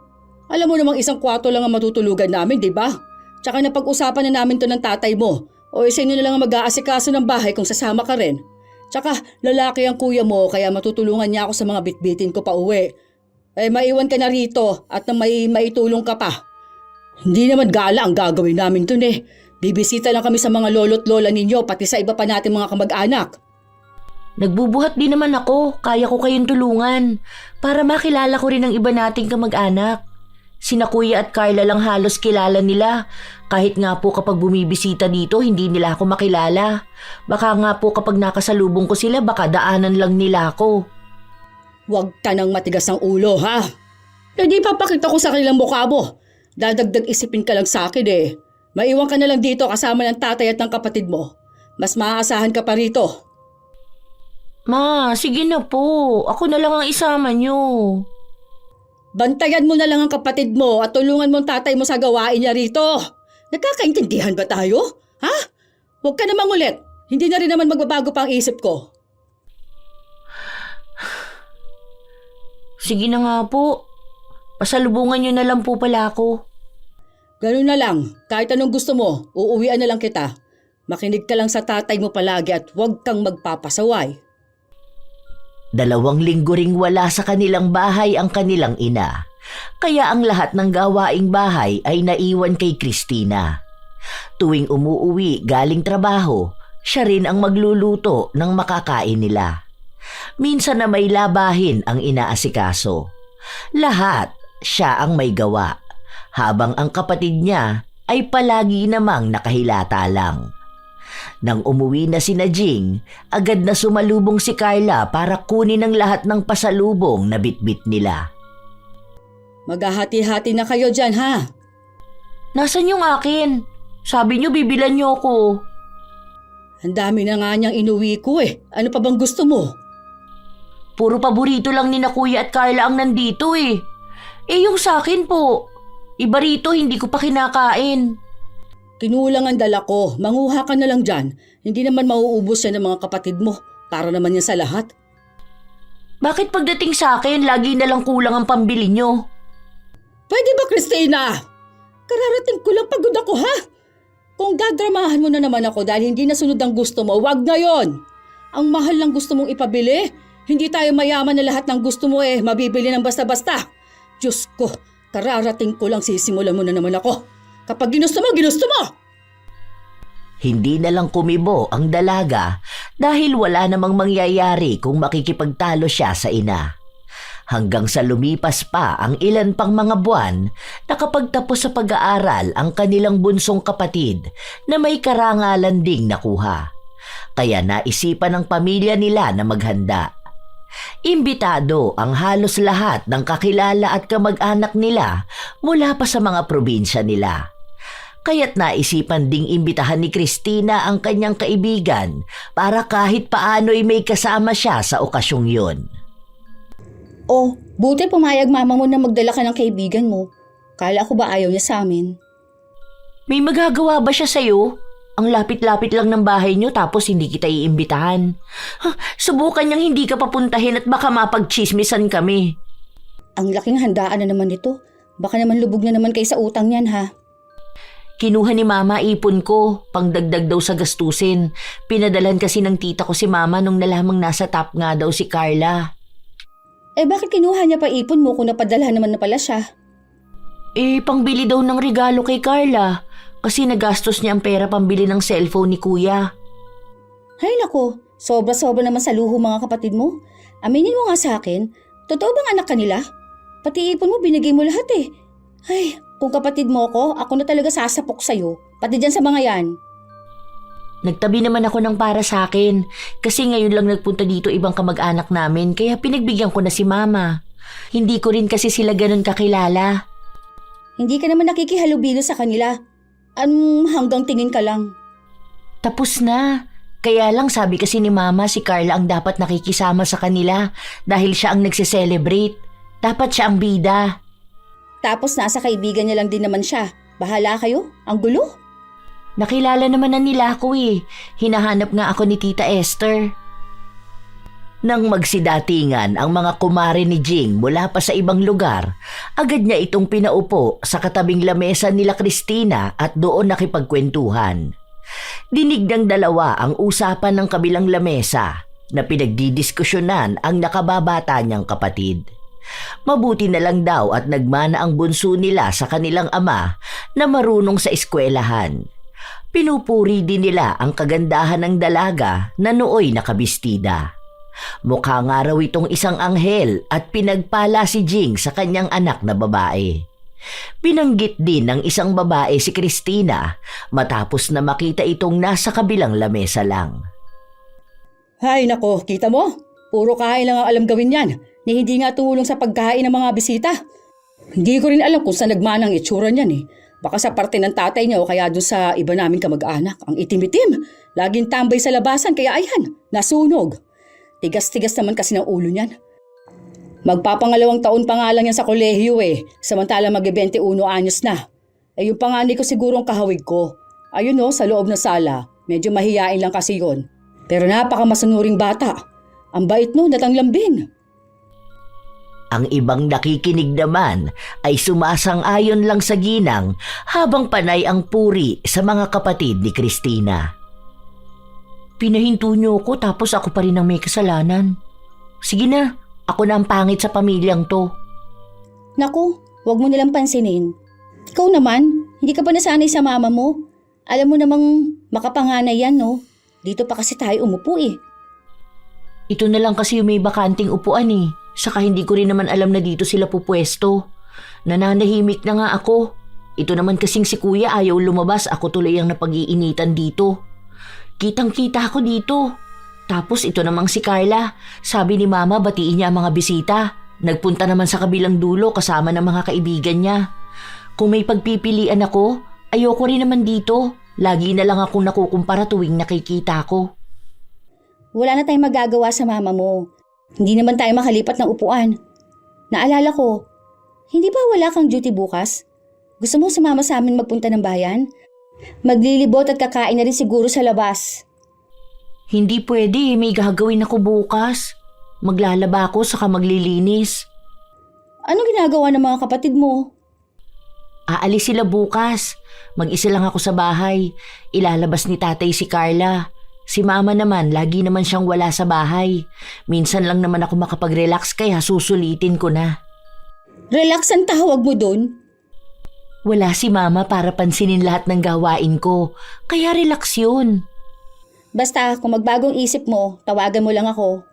Alam mo namang isang kwarto lang ang matutulugan namin, di ba? Tsaka napag-usapan na namin to ng tatay mo. O isa nyo na lang ang mag-aasikaso ng bahay kung sasama ka rin. Tsaka lalaki ang kuya mo kaya matutulungan niya ako sa mga bitbitin ko pa uwi. Eh maiwan ka na rito at na may maitulong ka pa. Hindi naman gala ang gagawin namin dun eh. Bibisita lang kami sa mga lolo't lola ninyo pati sa iba pa natin mga kamag-anak. Nagbubuhat din naman ako. Kaya ko kayong tulungan. Para makilala ko rin ang iba nating kamag-anak. Sina Kuya at Carla lang halos kilala nila. Kahit nga po kapag bumibisita dito, hindi nila ako makilala. Baka nga po kapag nakasalubong ko sila, baka daanan lang nila ako. Huwag ka nang matigas ang ulo, ha? Hindi papakita ko sa kanilang mukha mo. Dadagdag isipin ka lang sa akin eh. Maiwan ka na lang dito kasama ng tatay at ng kapatid mo. Mas maaasahan ka pa rito. Ma, sige na po. Ako na lang ang isama nyo. Bantayan mo na lang ang kapatid mo at tulungan mo ang tatay mo sa gawain niya rito. Nagkakaintindihan ba tayo? Ha? Huwag ka namang ulit. Hindi na rin naman magbabago pa ang isip ko. Sige na nga po. Pasalubungan nyo na lang po pala ako. Ganun na lang. Kahit anong gusto mo, uuwian na lang kita. Makinig ka lang sa tatay mo palagi at huwag kang magpapasaway. 2 linggo ring wala sa kanilang bahay ang kanilang ina. Kaya ang lahat ng gawaing bahay ay naiwan kay Christina. Tuwing umuuwi galing trabaho, siya rin ang magluluto ng makakain nila. Minsan na may labahin ang inaasikaso. Lahat siya ang may gawa, habang ang kapatid niya ay palagi namang nakahilata lang. Nang umuwi na sina Jing, agad na sumalubong si Carla para kunin ang lahat ng pasalubong na bitbit nila. Maghahati-hati na kayo dyan, ha? Nasaan yung akin? Sabi nyo bibilan nyo ako. Ang dami na nga niyang inuwi ko eh. Ano pa bang gusto mo? Puro paborito lang ni na Kuya at Carla ang nandito eh. Eh yung sa akin po, iba rito hindi ko pa kinakain. Kinulang ang dala ko. Manguha ka na lang dyan. Hindi naman mauubos yan ng mga kapatid mo. Para naman yan sa lahat. Bakit pagdating sa akin, lagi na lang kulang ang pambili nyo? Pwede ba, Christina? Kararating ko lang, pagod ako, ha? Kung dadramahan mo na naman ako dahil hindi nasunod ang gusto mo, wag na yon. Ang mahal lang gusto mong ipabili. Hindi tayo mayaman na lahat ng gusto mo mabibili ng basta-basta. Diyos ko, kararating ko lang, sisimulan mo na naman ako. Kapag ginusto mo, ginusto mo! Hindi na lang kumibo ang dalaga dahil wala namang mangyayari kung makikipagtalo siya sa ina. Hanggang sa lumipas pa ang ilan pang mga buwan, nakapagtapos sa pag-aaral ang kanilang bunsong kapatid na may karangalan ding nakuha. Kaya naisipan ng pamilya nila na maghanda. Imbitado ang halos lahat ng kakilala at kamag-anak nila mula pa sa mga probinsya nila. Kaya't naisipan ding imbitahan ni Christina ang kanyang kaibigan para kahit paano'y may kasama siya sa okasyong yun. Oh, buti pumayag mama mo na magdala ka ng kaibigan mo. Kala ko ba ayaw niya sa amin? May magagawa ba siya sa'yo? Ang lapit-lapit lang ng bahay niyo tapos hindi kita iimbitahan. Subukan niyang hindi ka papuntahin at baka mapagchismisan kami. Ang laking handaan na naman nito. Baka naman lubog na naman kayo sa utang niyan, ha? Kinuha ni Mama ipon ko, pangdagdag daw sa gastusin. Pinadalan kasi ng tita ko si Mama nung nalamang nasa top nga daw si Carla. Eh bakit kinuha niya pa ipon mo kung napadalhan naman na pala siya? Pangbili daw ng regalo kay Carla. Kasi nagastos niya ang pera pambili ng cellphone ni Kuya. Hay nako, sobra-sobra naman sa luho mga kapatid mo. Aminin mo nga sa akin, totoo bang anak kanila? Pati ipon mo binigay mo lahat eh. Ay, kung kapatid mo ako na talaga sasapok sa'yo. Pati dyan sa mga yan. Nagtabi naman ako ng para sa akin kasi ngayon lang nagpunta dito ibang kamag-anak namin kaya pinagbigyan ko na si Mama. Hindi ko rin kasi sila ganun kakilala. Hindi ka naman nakikihalubilo sa kanila. Hanggang tingin ka lang. Tapos na. Kaya lang sabi kasi ni Mama si Carla ang dapat nakikisama sa kanila dahil siya ang nagse-celebrate. Dapat siya ang bida. Tapos nasa kaibigan niya lang din naman siya. Bahala kayo? Ang gulo? Nakilala naman na nila ako eh. Hinahanap nga ako ni Tita Esther. Nang magsidatingan ang mga kumare ni Jing mula pa sa ibang lugar, agad niya itong pinaupo sa katabing lamesa nila Christina at doon nakipagkwentuhan. Dinig ng dalawa ang usapan ng kabilang lamesa na pinagdidiskusyonan ang nakababata niyang kapatid. Mabuti na lang daw at nagmana ang bunso nila sa kanilang ama na marunong sa eskwelahan. Pinupuri din nila ang kagandahan ng dalaga na nooy nakabistida. Mukha nga raw itong isang anghel at pinagpala si Jing sa kanyang anak na babae. Binanggit din ng isang babae si Christina matapos na makita itong nasa kabilang lamesa lang. Hay nako, kita mo? Puro kain lang ang alam gawin yan, ni hindi nga tumulong sa pagkain ng mga bisita. Hindi ko rin alam kung saan nagmana ang itsura niyan eh. Baka sa parte ng tatay niya o kaya doon sa iba namin kamag-anak. Ang itim-itim, laging tambay sa labasan kaya ayan, nasunog. Tigas-tigas naman kasi ng ulo niyan. Magpapangalawang taon pa nga lang yan sa kolehiyo eh, samantala mag-21 anyos na. Eh yung panganay ko siguro ang kahawig ko. Ayun o, sa loob ng sala, medyo mahiyain lang kasi yon. Pero napaka-masunuring bata. Ang bait no, natanglambing. Ang ibang nakikinig naman ay sumasang-ayon lang sa ginang habang panay ang puri sa mga kapatid ni Christina. Pinahinto niyo ako tapos ako pa rin ang may kasalanan. Sige na, ako na ang pangit sa pamilyang to. Naku, wag mo nilang pansinin. Ikaw naman, hindi ka pa nasanay sa mama mo. Alam mo namang makapanganay yan, no? Dito pa kasi tayo umupo eh. Ito na lang kasi yung may bakanting upuan eh. Saka hindi ko rin naman alam na dito sila pupwesto. Nananahimik na nga ako. Ito naman kasing si kuya ayaw lumabas, ako tuloy ang napag-iinitan dito. Kitang-kita ako dito. Tapos ito namang si Carla. Sabi ni Mama batiin niya ang mga bisita. Nagpunta naman sa kabilang dulo kasama ng mga kaibigan niya. Kung may pagpipilian ako, ayoko rin naman dito. Lagi na lang akong nakukumpara tuwing nakikita ko. Wala na tayong magagawa sa mama mo. Hindi naman tayo makalipat ng upuan. Naalala ko, hindi ba wala kang duty bukas? Gusto mo sumama sa amin magpunta ng bayan? Maglilibot at kakain na rin siguro sa labas. Hindi pwede, may gagawin ako bukas. Maglalaba ako saka maglilinis. Anong ginagawa ng mga kapatid mo? Aalis sila bukas. Mag-isa lang ako sa bahay. Ilalabas ni tatay si Carla. Si Mama naman, lagi naman siyang wala sa bahay. Minsan lang naman ako makapag-relax kaya susulitin ko na. Relax ang tawag mo dun? Wala si Mama para pansinin lahat ng gawain ko. Kaya relax yun. Basta kung magbagong isip mo, tawagan mo lang ako.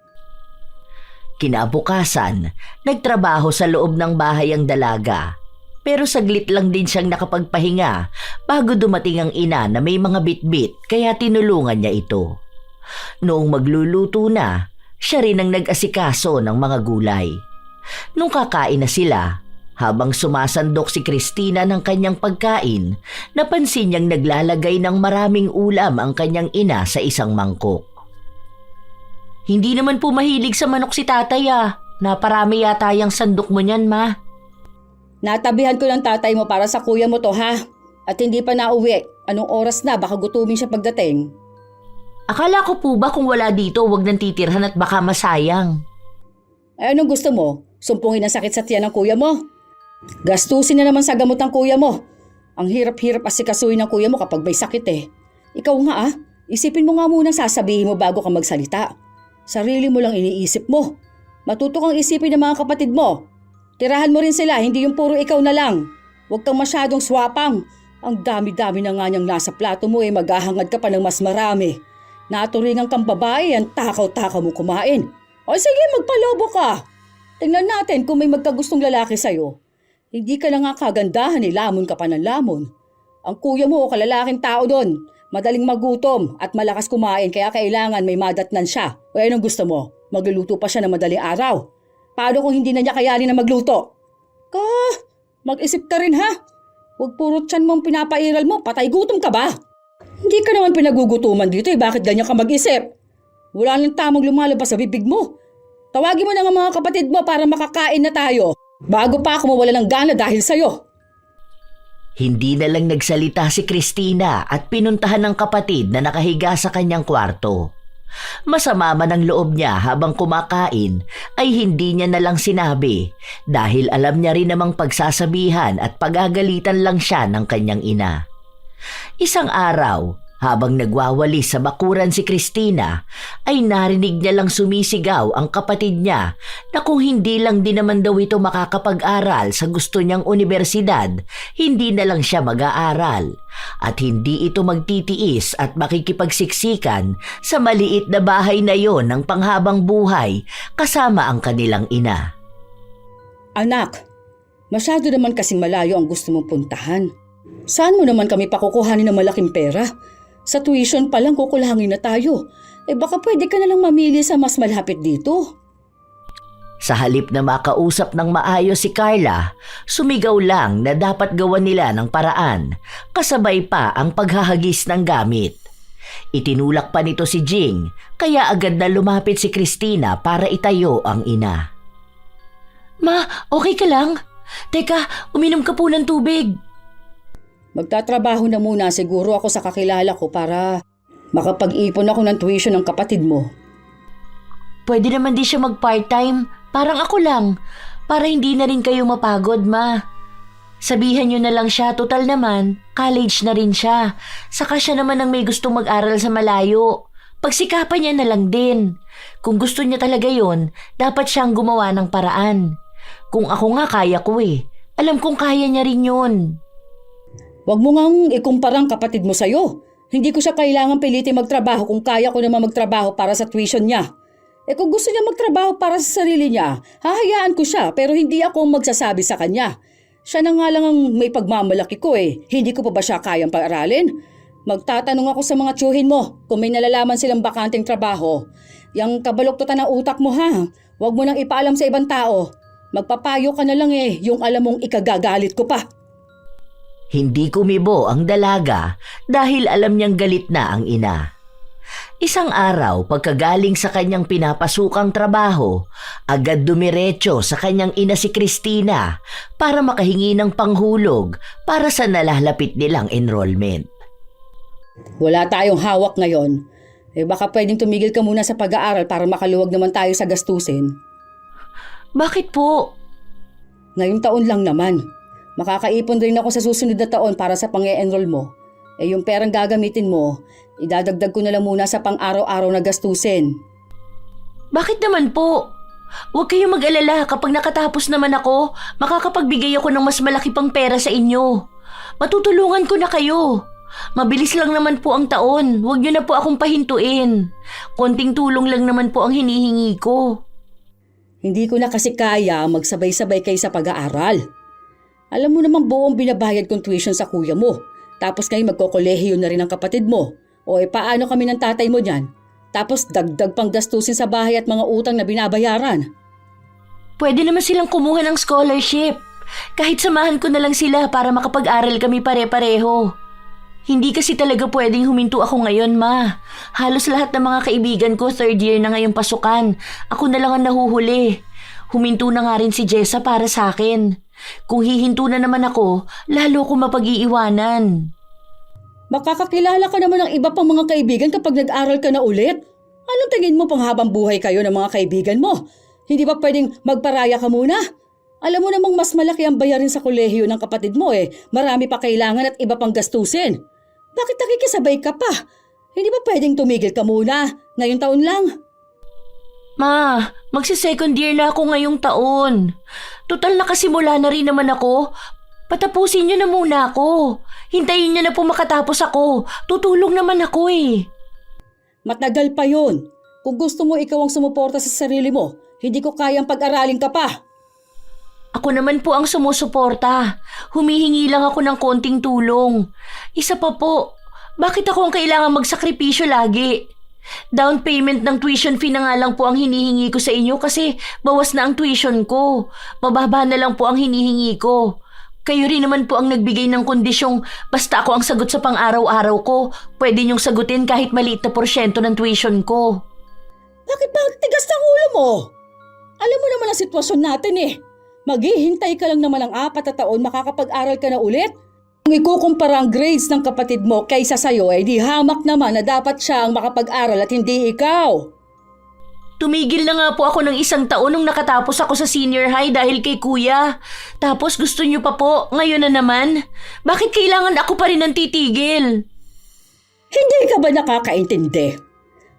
Kinabukasan, nagtrabaho sa loob ng bahay ang dalaga. Pero saglit lang din siyang nakapagpahinga bago dumating ang ina na may mga bitbit kaya tinulungan niya ito. Noong magluluto na, siya rin ang nag-asikaso ng mga gulay. Nung kakain na sila, habang sumasandok si Christina ng kanyang pagkain, napansin niyang naglalagay ng maraming ulam ang kanyang ina sa isang mangkok. Hindi naman po mahilig sa manok si tatay ah. Naparami yata yung sandok mo niyan, Ma. Natabihan ko ng tatay mo para sa kuya mo to ha. At hindi pa nauwi. Anong oras na baka gutumin siya pagdating? Akala ko po ba kung wala dito wag nang titirhan at baka masayang. Eh anong gusto mo? Sumpungin ang sakit sa tiyan ng kuya mo? Gastusin na naman sa gamot ng kuya mo. Ang hirap-hirap asikasuhin ng kuya mo kapag may sakit eh. Ikaw nga isipin mo nga muna sasabihin mo bago ka magsalita. Sarili mo lang iniisip mo. Matuto kang isipin ng mga kapatid mo. Tirahan mo rin sila, hindi yung puro ikaw na lang. Huwag kang masyadong swapang. Ang dami-dami na nga niyang nasa plato mo maghahangad ka pa ng mas marami. Naturingan kang babae, ang takaw-takaw mo kumain. O sige, magpalobo ka. Tingnan natin kung may magkagustong lalaki sa'yo. Hindi ka na nga kagandahan lamon ka pa ng lamon. Ang kuya mo o kalalaking tao doon, Madaling magutom at malakas kumain kaya kailangan may madatnan siya. O anong gusto mo? Magluluto pa siya ng madaling araw. Paano kung hindi na niya kayanin na magluto? Mag-isip ka rin ha? Huwag puro tiyan mong pinapairal mo, patay gutom ka ba? Hindi ka naman pinagugutuman dito bakit ganyan ka mag-isip? Wala nang tamang lumalabas sa bibig mo. Tawagin mo na nga mga kapatid mo para makakain na tayo. Bago pa ako mawala ng gana dahil sa'yo. Hindi na lang nagsalita si Christina at pinuntahan ng kapatid na nakahiga sa kanyang kwarto. Masama man ang loob niya habang kumakain ay hindi niya na lang sinabi dahil alam niya rin namang pagsasabihan at pagagalitan lang siya ng kanyang ina. Isang araw, habang nagwawalis sa bakuran si Christina, ay narinig niya lang sumisigaw ang kapatid niya na kung hindi lang din naman daw ito makakapag-aral sa gusto niyang universidad, hindi na lang siya mag-aaral. At hindi ito magtitiis at makikipagsiksikan sa maliit na bahay na yon ng panghabang buhay kasama ang kanilang ina. Anak, masyado naman kasing malayo ang gusto mong puntahan. Saan mo naman kami pakukuhanin ng malaking pera? Sa tuition pa lang kukulangin na tayo. Baka pwede ka na lang mamili sa mas malapit dito. Sa halip na makausap ng maayos si Carla, sumigaw lang na dapat gawan nila ng paraan, kasabay pa ang paghahagis ng gamit. Itinulak pa nito si Jing, kaya agad na lumapit si Christina para itayo ang ina. Ma, okay ka lang? Teka, uminom ka po ng tubig. Magtatrabaho na muna siguro ako sa kakilala ko para makapag-ipon ako ng tuition ng kapatid mo. Pwede naman di siya mag-part-time. Parang ako lang. Para hindi na rin kayo mapagod, ma. Sabihan niyo na lang siya, total naman, college na rin siya. Saka siya naman ang may gustong mag-aral sa malayo. Pagsikapan niya na lang din. Kung gusto niya talaga yon, dapat siyang gumawa ng paraan. Kung ako nga kaya ko Alam kong kaya niya rin yun. Huwag mo ngang ikumpara ang kapatid mo sa'yo. Hindi ko siya kailangan pilitin magtrabaho kung kaya ko naman magtrabaho para sa tuition niya. Kung gusto niya magtrabaho para sa sarili niya, hahayaan ko siya pero hindi ako magsasabi sa kanya. Siya na nga lang ang may pagmamalaki ko Hindi ko pa ba siya kayang pag-aralin? Magtatanong ako sa mga tiyuhin mo kung may nalalaman silang bakanteng trabaho. Yang kabaluktutan ng utak mo ha. Huwag mo nang ipaalam sa ibang tao. Magpapayo ka na lang yung alam mong ikagagalit ko pa. Hindi kumibo ang dalaga dahil alam niyang galit na ang ina. Isang araw pagkagaling sa kanyang pinapasukang trabaho, agad dumiretso sa kanyang ina si Christina para makahingi ng panghulog para sa nalalapit nilang enrollment. Wala tayong hawak ngayon. Baka pwedeng tumigil ka muna sa pag-aaral para makaluwag naman tayo sa gastusin. Bakit po? Ngayong taon lang naman. Makakaipon rin ako sa susunod na taon para sa pang-e-enroll mo. Yung perang gagamitin mo, idadagdag ko na lang muna sa pang-araw-araw na gastusin. Bakit naman po? Huwag kayong mag-alala, kapag nakatapos naman ako, makakapagbigay ako ng mas malaki pang pera sa inyo. Matutulungan ko na kayo. Mabilis lang naman po ang taon, huwag niyo na po akong pahintuin. Konting tulong lang naman po ang hinihingi ko. Hindi ko na kasi kaya magsabay-sabay kayo sa pag-aaral. Alam mo namang buong binabayad kong tuition sa kuya mo. Tapos ngayon magkokolehiyo na rin ang kapatid mo. Paano kami ng tatay mo dyan? Tapos dagdag pang gastusin sa bahay at mga utang na binabayaran. Pwede naman silang kumuha ng scholarship. Kahit samahan ko na lang sila para makapag-aral kami pare-pareho. Hindi kasi talaga pwedeng huminto ako ngayon, ma. Halos lahat ng mga kaibigan ko third year na ngayong pasukan. Ako na lang ang nahuhuli. Huminto na nga rin si Jessa para sa akin. Kung hihinto na naman ako, lalo ko mapag-iiwanan. Makakakilala ka naman ng iba pang mga kaibigan kapag nag-aral ka na ulit. Anong tingin mo pang habang buhay kayo ng mga kaibigan mo? Hindi ba pwedeng magparaya ka muna? Alam mo namang mas malaki ang bayarin sa kolehiyo ng kapatid mo Marami pa kailangan at iba pang gastusin. Bakit nakikisabay ka pa? Hindi ba pwedeng tumigil ka muna? Ngayong taon lang. Ma, magsi-second year na ako ngayong taon. Total nakasimula na rin naman ako. Patapusin niyo na muna ako. Hintayin niyo na po makatapos ako. Tutulong naman ako Matagal pa yun. Kung gusto mo ikaw ang sumuporta sa sarili mo, hindi ko kayang pag-aralin ka pa. Ako naman po ang sumusuporta. Humihingi lang ako ng konting tulong. Isa pa po, Bakit ako ang kailangan magsakripisyo lagi? Down payment ng tuition fee na nga lang po ang hinihingi ko sa inyo kasi bawas na ang tuition ko. Mababa na lang po ang hinihingi ko. Kayo rin naman po ang nagbigay ng kondisyong basta ako ang sagot sa pang-araw-araw ko, pwede niyong sagutin kahit maliit na porsyento ng tuition ko. Bakit ba ang tigas ng ulo mo? Alam mo naman ang sitwasyon natin eh. Maghihintay ka lang naman ng 4 na taon makakapag-aral ka na ulit. Kung ikukumpara ang grades ng kapatid mo kaysa sa'yo, eh di hamak naman na dapat siya ang makapag-aral at hindi ikaw. Tumigil na nga po ako ng 1 taon nung nakatapos ako sa senior high dahil kay kuya. Tapos gusto niyo pa po, ngayon na naman. Bakit kailangan ako pa rin ang titigil? Hindi ka ba nakakaintindi?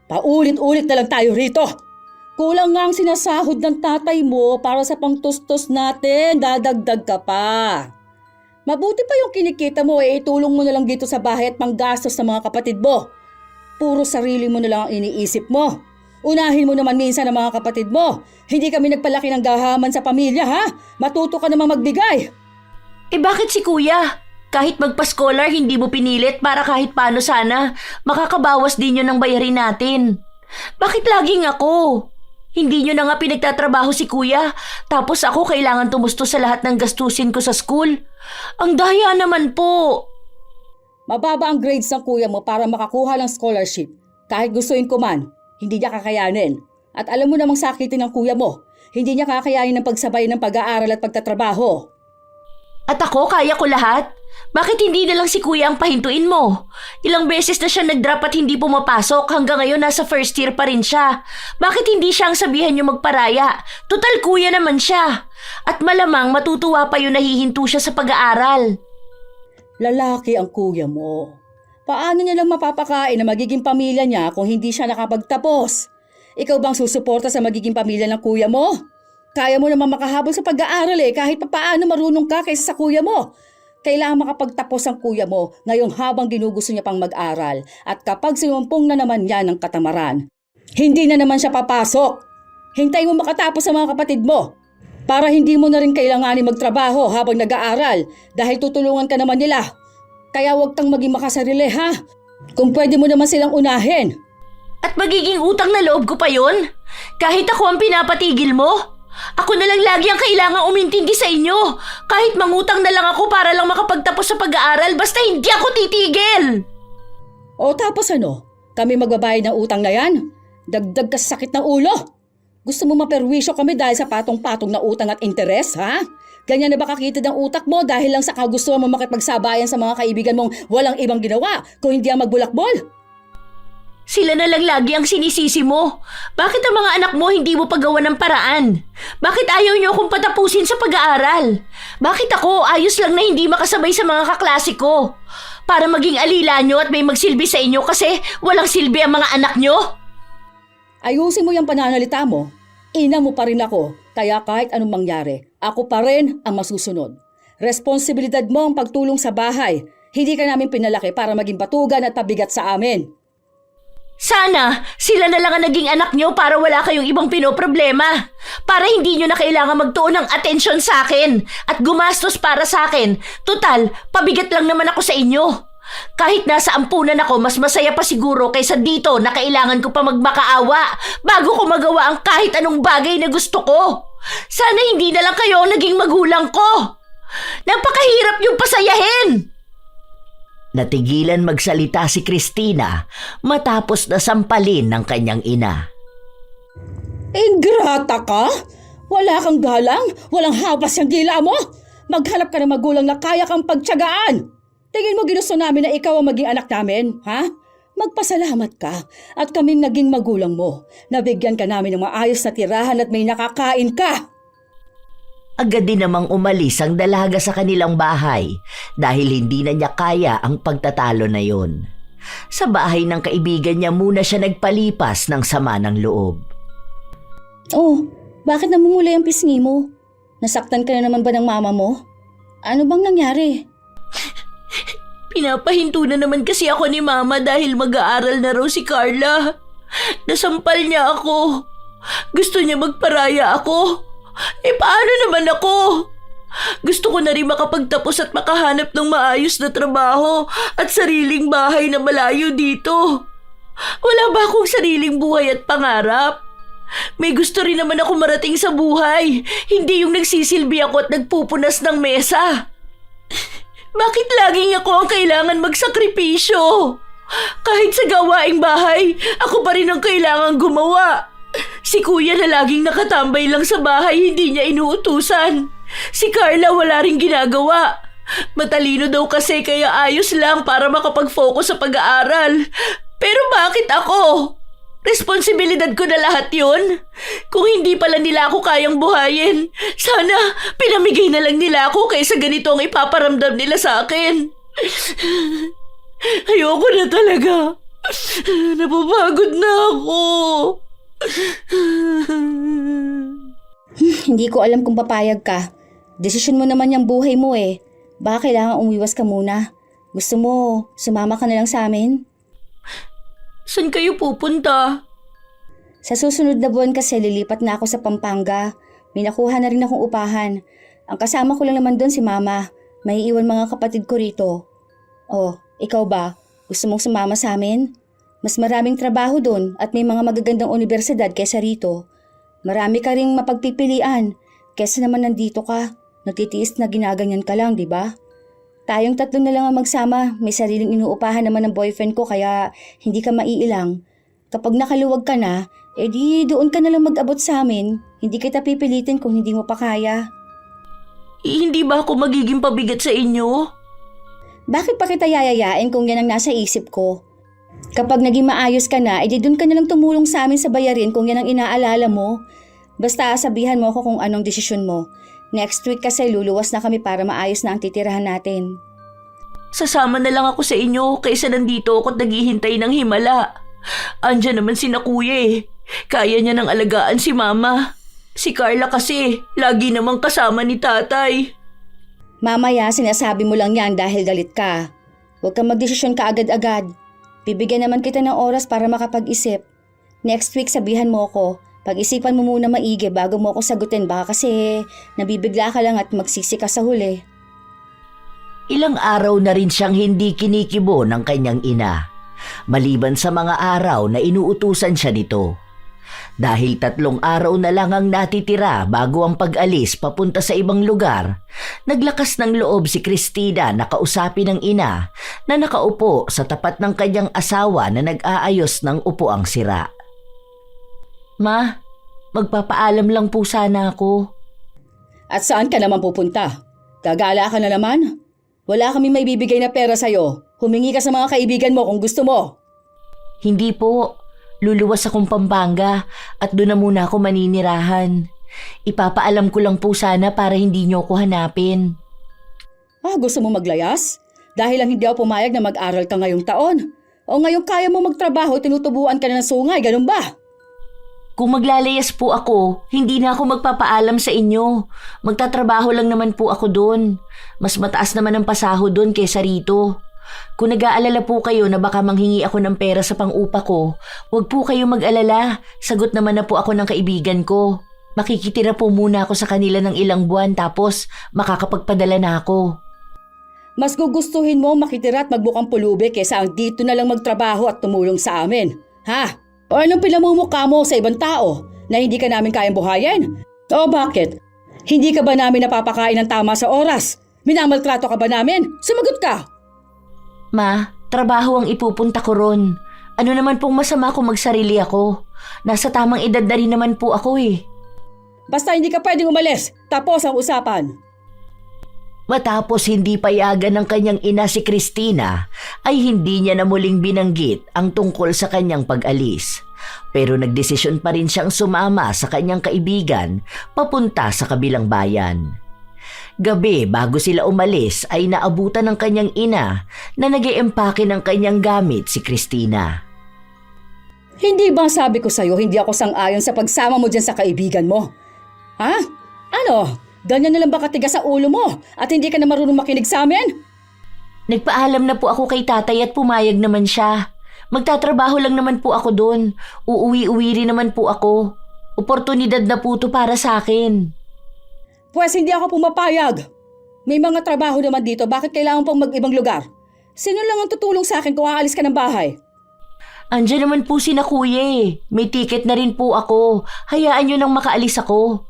Paulit-ulit na lang tayo rito. Kulang nga ang sinasahod ng tatay mo para sa pangtustos natin, dadagdag ka pa. Mabuti pa yung kinikita mo itulong mo na lang dito sa bahay at panggastos ng mga kapatid mo. Puro sarili mo na lang ang iniisip mo. Unahin mo naman minsan ang mga kapatid mo. Hindi kami nagpalaki ng gahaman sa pamilya, ha? Matuto ka namang magbigay. Eh bakit si kuya? Kahit magpa-scholar, hindi mo pinilit para kahit paano sana makakabawas din yun ng bayarin natin. Bakit laging ako? Hindi nyo na nga pinagtatrabaho si kuya, tapos ako kailangan tumusto sa lahat ng gastusin ko sa school. Ang daya naman po. Mababa ang grades ng kuya mo para makakuha ng scholarship. Kahit gustuin ko man, hindi niya kakayanin. At alam mo namang sakitin ng kuya mo, hindi niya kakayanin ng pagsabay ng pag-aaral at pagtatrabaho. At ako, kaya ko lahat? Bakit hindi na lang si kuya ang pahintuin mo? Ilang beses na siya nag-drop at hindi pumapasok, hanggang ngayon nasa first year pa rin siya. Bakit hindi siya ang sabihan niyo magparaya? Total kuya naman siya. At malamang matutuwa pa yun nahihinto siya sa pag-aaral. Lalaki ang kuya mo. Paano niya lang mapapakain na magiging pamilya niya kung hindi siya nakapagtapos? Ikaw bang susuporta sa magiging pamilya ng kuya mo? Kaya mo naman makahabol sa pag-aaral kahit papaano marunong ka kaysa sa kuya mo. Kailangan makapagtapos ang kuya mo ngayong habang ginugusto niya pang mag-aral at kapag sinumpong na naman niya ng katamaran, hindi na naman siya papasok. Hintay mo makatapos sa mga kapatid mo para hindi mo na rin kailanganin magtrabaho habang nag-aaral dahil tutulungan ka naman nila. Kaya huwag kang maging makasarili, ha? Kung pwede mo naman silang unahin. At magiging utang na loob ko pa yon? Kahit ako ang pinapatigil mo? Ako na lang lagi ang kailangang umintindi sa inyo. Kahit mangutang na lang ako para lang makapagtapos sa pag-aaral, basta hindi ako titigil. O tapos ano? Kami magbabayad ng utang na yan? Dagdag ka sa sakit ng ulo? Gusto mo maperwisyo kami dahil sa patong-patong na utang at interes, ha? Ganyan na ba kakitid ang utak mo dahil lang sa kagustuhan mo makipagsabayan sa mga kaibigan mong walang ibang ginawa kung hindi ang magbulakbol? Sila na lang lagi ang sinisisi mo. Bakit ang mga anak mo hindi mo pagawa ng paraan? Bakit ayaw niyo akong patapusin sa pag-aaral? Bakit ako ayos lang na hindi makasabay sa mga kaklase ko? Para maging alila niyo at may magsilbi sa inyo kasi walang silbi ang mga anak niyo? Ayusin mo yung pananalita mo. Ina mo pa rin ako, kaya kahit anong mangyari, ako pa rin ang masusunod. Responsibilidad mo ang pagtulong sa bahay. Hindi ka namin pinalaki para maging batugan at pabigat sa amin. Sana sila na lang ang naging anak niyo para wala kayong ibang pinoproblema. Para hindi niyo na kailangan magtuon ng atensyon sa akin at gumastos para sa akin. Total, pabigat lang naman ako sa inyo. Kahit nasa ampunan ako, mas masaya pa siguro kaysa dito na kailangan ko pa magmakaawa bago ko magawa ang kahit anong bagay na gusto ko. Sana hindi na lang kayo ang naging magulang ko. Napakahirap yung pasayahin. Natigilan magsalita si Christina matapos na sampalin ng kanyang ina. Ingrata ka? Wala kang galang? Walang habas yung dila mo? Maghanap ka ng magulang na kaya kang pagtiyagaan. Tingin mo ginusto namin na ikaw ang maging anak namin, ha? Magpasalamat ka at kaming naging magulang mo. Nabigyan ka namin ng maayos na tirahan at may nakakain ka. Agad din namang umalis ang dalaga sa kanilang bahay dahil hindi na niya kaya ang pagtatalo na yon. Sa bahay ng kaibigan niya muna siya nagpalipas ng sama ng loob. Oh, bakit namumula yung pisngi mo? Nasaktan ka na naman ba ng mama mo? Ano bang nangyari? Pinapahinto na naman kasi ako ni Mama dahil mag-aaral na raw si Carla. Nasampal niya ako. Gusto niya magparaya ako. Eh paano naman ako? Gusto ko na rin makapagtapos at makahanap ng maayos na trabaho at sariling bahay na malayo dito. Wala ba akong sariling buhay at pangarap? May gusto rin naman ako marating sa buhay, hindi yung nagsisilbi ako at nagpupunas ng mesa. Bakit laging ako ang kailangan magsakripisyo? Kahit sa gawaing bahay, ako pa rin ang kailangan gumawa. Si kuya na laging nakatambay lang sa bahay, hindi niya inuutusan. Si Carla wala ring ginagawa. Matalino daw kasi kaya ayos lang para makapag-focus sa pag-aaral. Pero bakit ako? Responsibilidad ko na lahat yun. Kung hindi pala nila ako kayang buhayin, sana pinamigay na lang nila ako kaysa ganito ang ipaparamdam nila sa akin. Ayoko na talaga. Napapagod na ako. Hindi ko alam kung papayag ka. Desisyon mo naman yung buhay mo eh. Baka kailangan umiwas ka muna. Gusto mo, sumama ka na lang sa amin? Saan kayo pupunta? Sa susunod na buwan kasi lilipat na ako sa Pampanga. May nakuha na rin akong upahan. Ang kasama ko lang naman doon si Mama. May iwan mga kapatid ko rito. Oh, ikaw ba? Gusto mong sumama sa amin? Mas maraming trabaho doon at may mga magagandang universidad kaysa rito. Marami ka ring mapagpipilian kaysa naman nandito ka. Nagtitiis na ginaganyan ka lang, di ba? Tayong tatlo na lang ang magsama. May sariling inuupahan naman ng boyfriend ko kaya hindi ka maiilang. Kapag nakaluwag ka na, edi doon ka na lang mag-abot sa amin. Hindi kita pipilitin kung hindi mo pa kaya. Hindi ba ako magiging pabigat sa inyo? Bakit pa kita yayayain kung yan ang nasa isip ko? Kapag naging maayos ka na, edi doon ka na lang tumulong sa amin sa bayarin kung yan ang inaalala mo. Basta sabihan mo ako kung anong desisyon mo. Next week kasi luluwas na kami para maayos na ang titirahan natin. Sasama na lang ako sa inyo kaysa nandito ako at naghihintay ng himala. Andiyan naman si na kuya eh. Kaya niya nang alagaan si mama. Si Carla kasi, lagi namang kasama ni tatay. Mamaya sinasabi mo lang yan dahil galit ka. Huwag kang magdesisyon ka agad-agad. Bibigyan naman kita ng oras para makapag-isip. Next week sabihan mo ako. Pag-isipan mo muna maigi bago mo ako sagutin baka kasi nabibigla ka lang at magsisi ka sa huli. Ilang araw na rin siyang hindi kinikibo ng kanyang ina, maliban sa mga araw na inuutusan siya nito. Dahil 3 araw na lang ang natitira bago ang pag-alis papunta sa ibang lugar, naglakas ng loob si Cristina na kausapin ng ina na nakaupo sa tapat ng kanyang asawa na nag-aayos ng upuang sira. Ma, magpapaalam lang po sana ako. At saan ka naman pupunta? Gagala ka na naman? Wala kami may bibigay na pera sa'yo. Humingi ka sa mga kaibigan mo kung gusto mo. Hindi po, luluwas akong Pampanga at doon na muna ako maninirahan. Ipapaalam ko lang po sana para hindi niyo ako hanapin. Gusto mo maglayas? Dahil lang hindi ako pumayag na mag-aral ka ngayong taon. O ngayong kaya mo magtrabaho, tinutubuan ka na ng sungay, ganun ba? Kung maglalayas po ako, hindi na ako magpapaalam sa inyo. Magtatrabaho lang naman po ako doon. Mas mataas naman ang pasahod doon kaysa rito. Kung nag-aalala po kayo na baka manghingi ako ng pera sa pang-upa ko, huwag po kayo mag-alala. Sagot naman na po ako ng kaibigan ko. Makikitira po muna ako sa kanila ng ilang buwan tapos makakapagpadala na ako. Mas gugustuhin mo makitira at magbukang pulubi kaysa ang dito na lang magtrabaho at tumulong sa amin. Ha? O anong pinamumukha mo sa ibang tao na hindi ka namin kayang buhayin? O bakit? Hindi ka ba namin napapakain ng tama sa oras? Minamaltrato ka ba namin? Sumagot ka! Ma, trabaho ang ipupunta ko ron. Ano naman pong masama kung magsarili ako? Nasa tamang edad na rin naman po ako eh. Basta hindi ka pwedeng umalis. Tapos ang usapan. Matapos hindi payagan ng kanyang ina si Cristina, ay hindi niya na muling binanggit ang tungkol sa kanyang pag-alis. Pero nagdesisyon pa rin siyang sumama sa kanyang kaibigan papunta sa kabilang bayan. Gabi bago sila umalis ay naabutan ng kanyang ina na nag-iempake ng kanyang gamit si Cristina. Hindi ba sabi ko sa'yo hindi ako sang-ayon sa pagsama mo dyan sa kaibigan mo? Ha? Ano? Ganyan na lang ba katigas sa ulo mo at hindi ka na marunong makinig sa amin? Nagpaalam na po ako kay tatay at pumayag naman siya. Magtatrabaho lang naman po ako doon. Uuwi-uwi rin naman po ako. Oportunidad na po to para sa akin. Pwes hindi ako pumapayag. May mga trabaho naman dito, bakit kailangan pang mag-ibang lugar? Sino lang ang tutulong sa akin kung aalis ka ng bahay? Andiyan naman po si na kuya eh. May ticket na rin po ako. Hayaan nyo nang makaalis ako.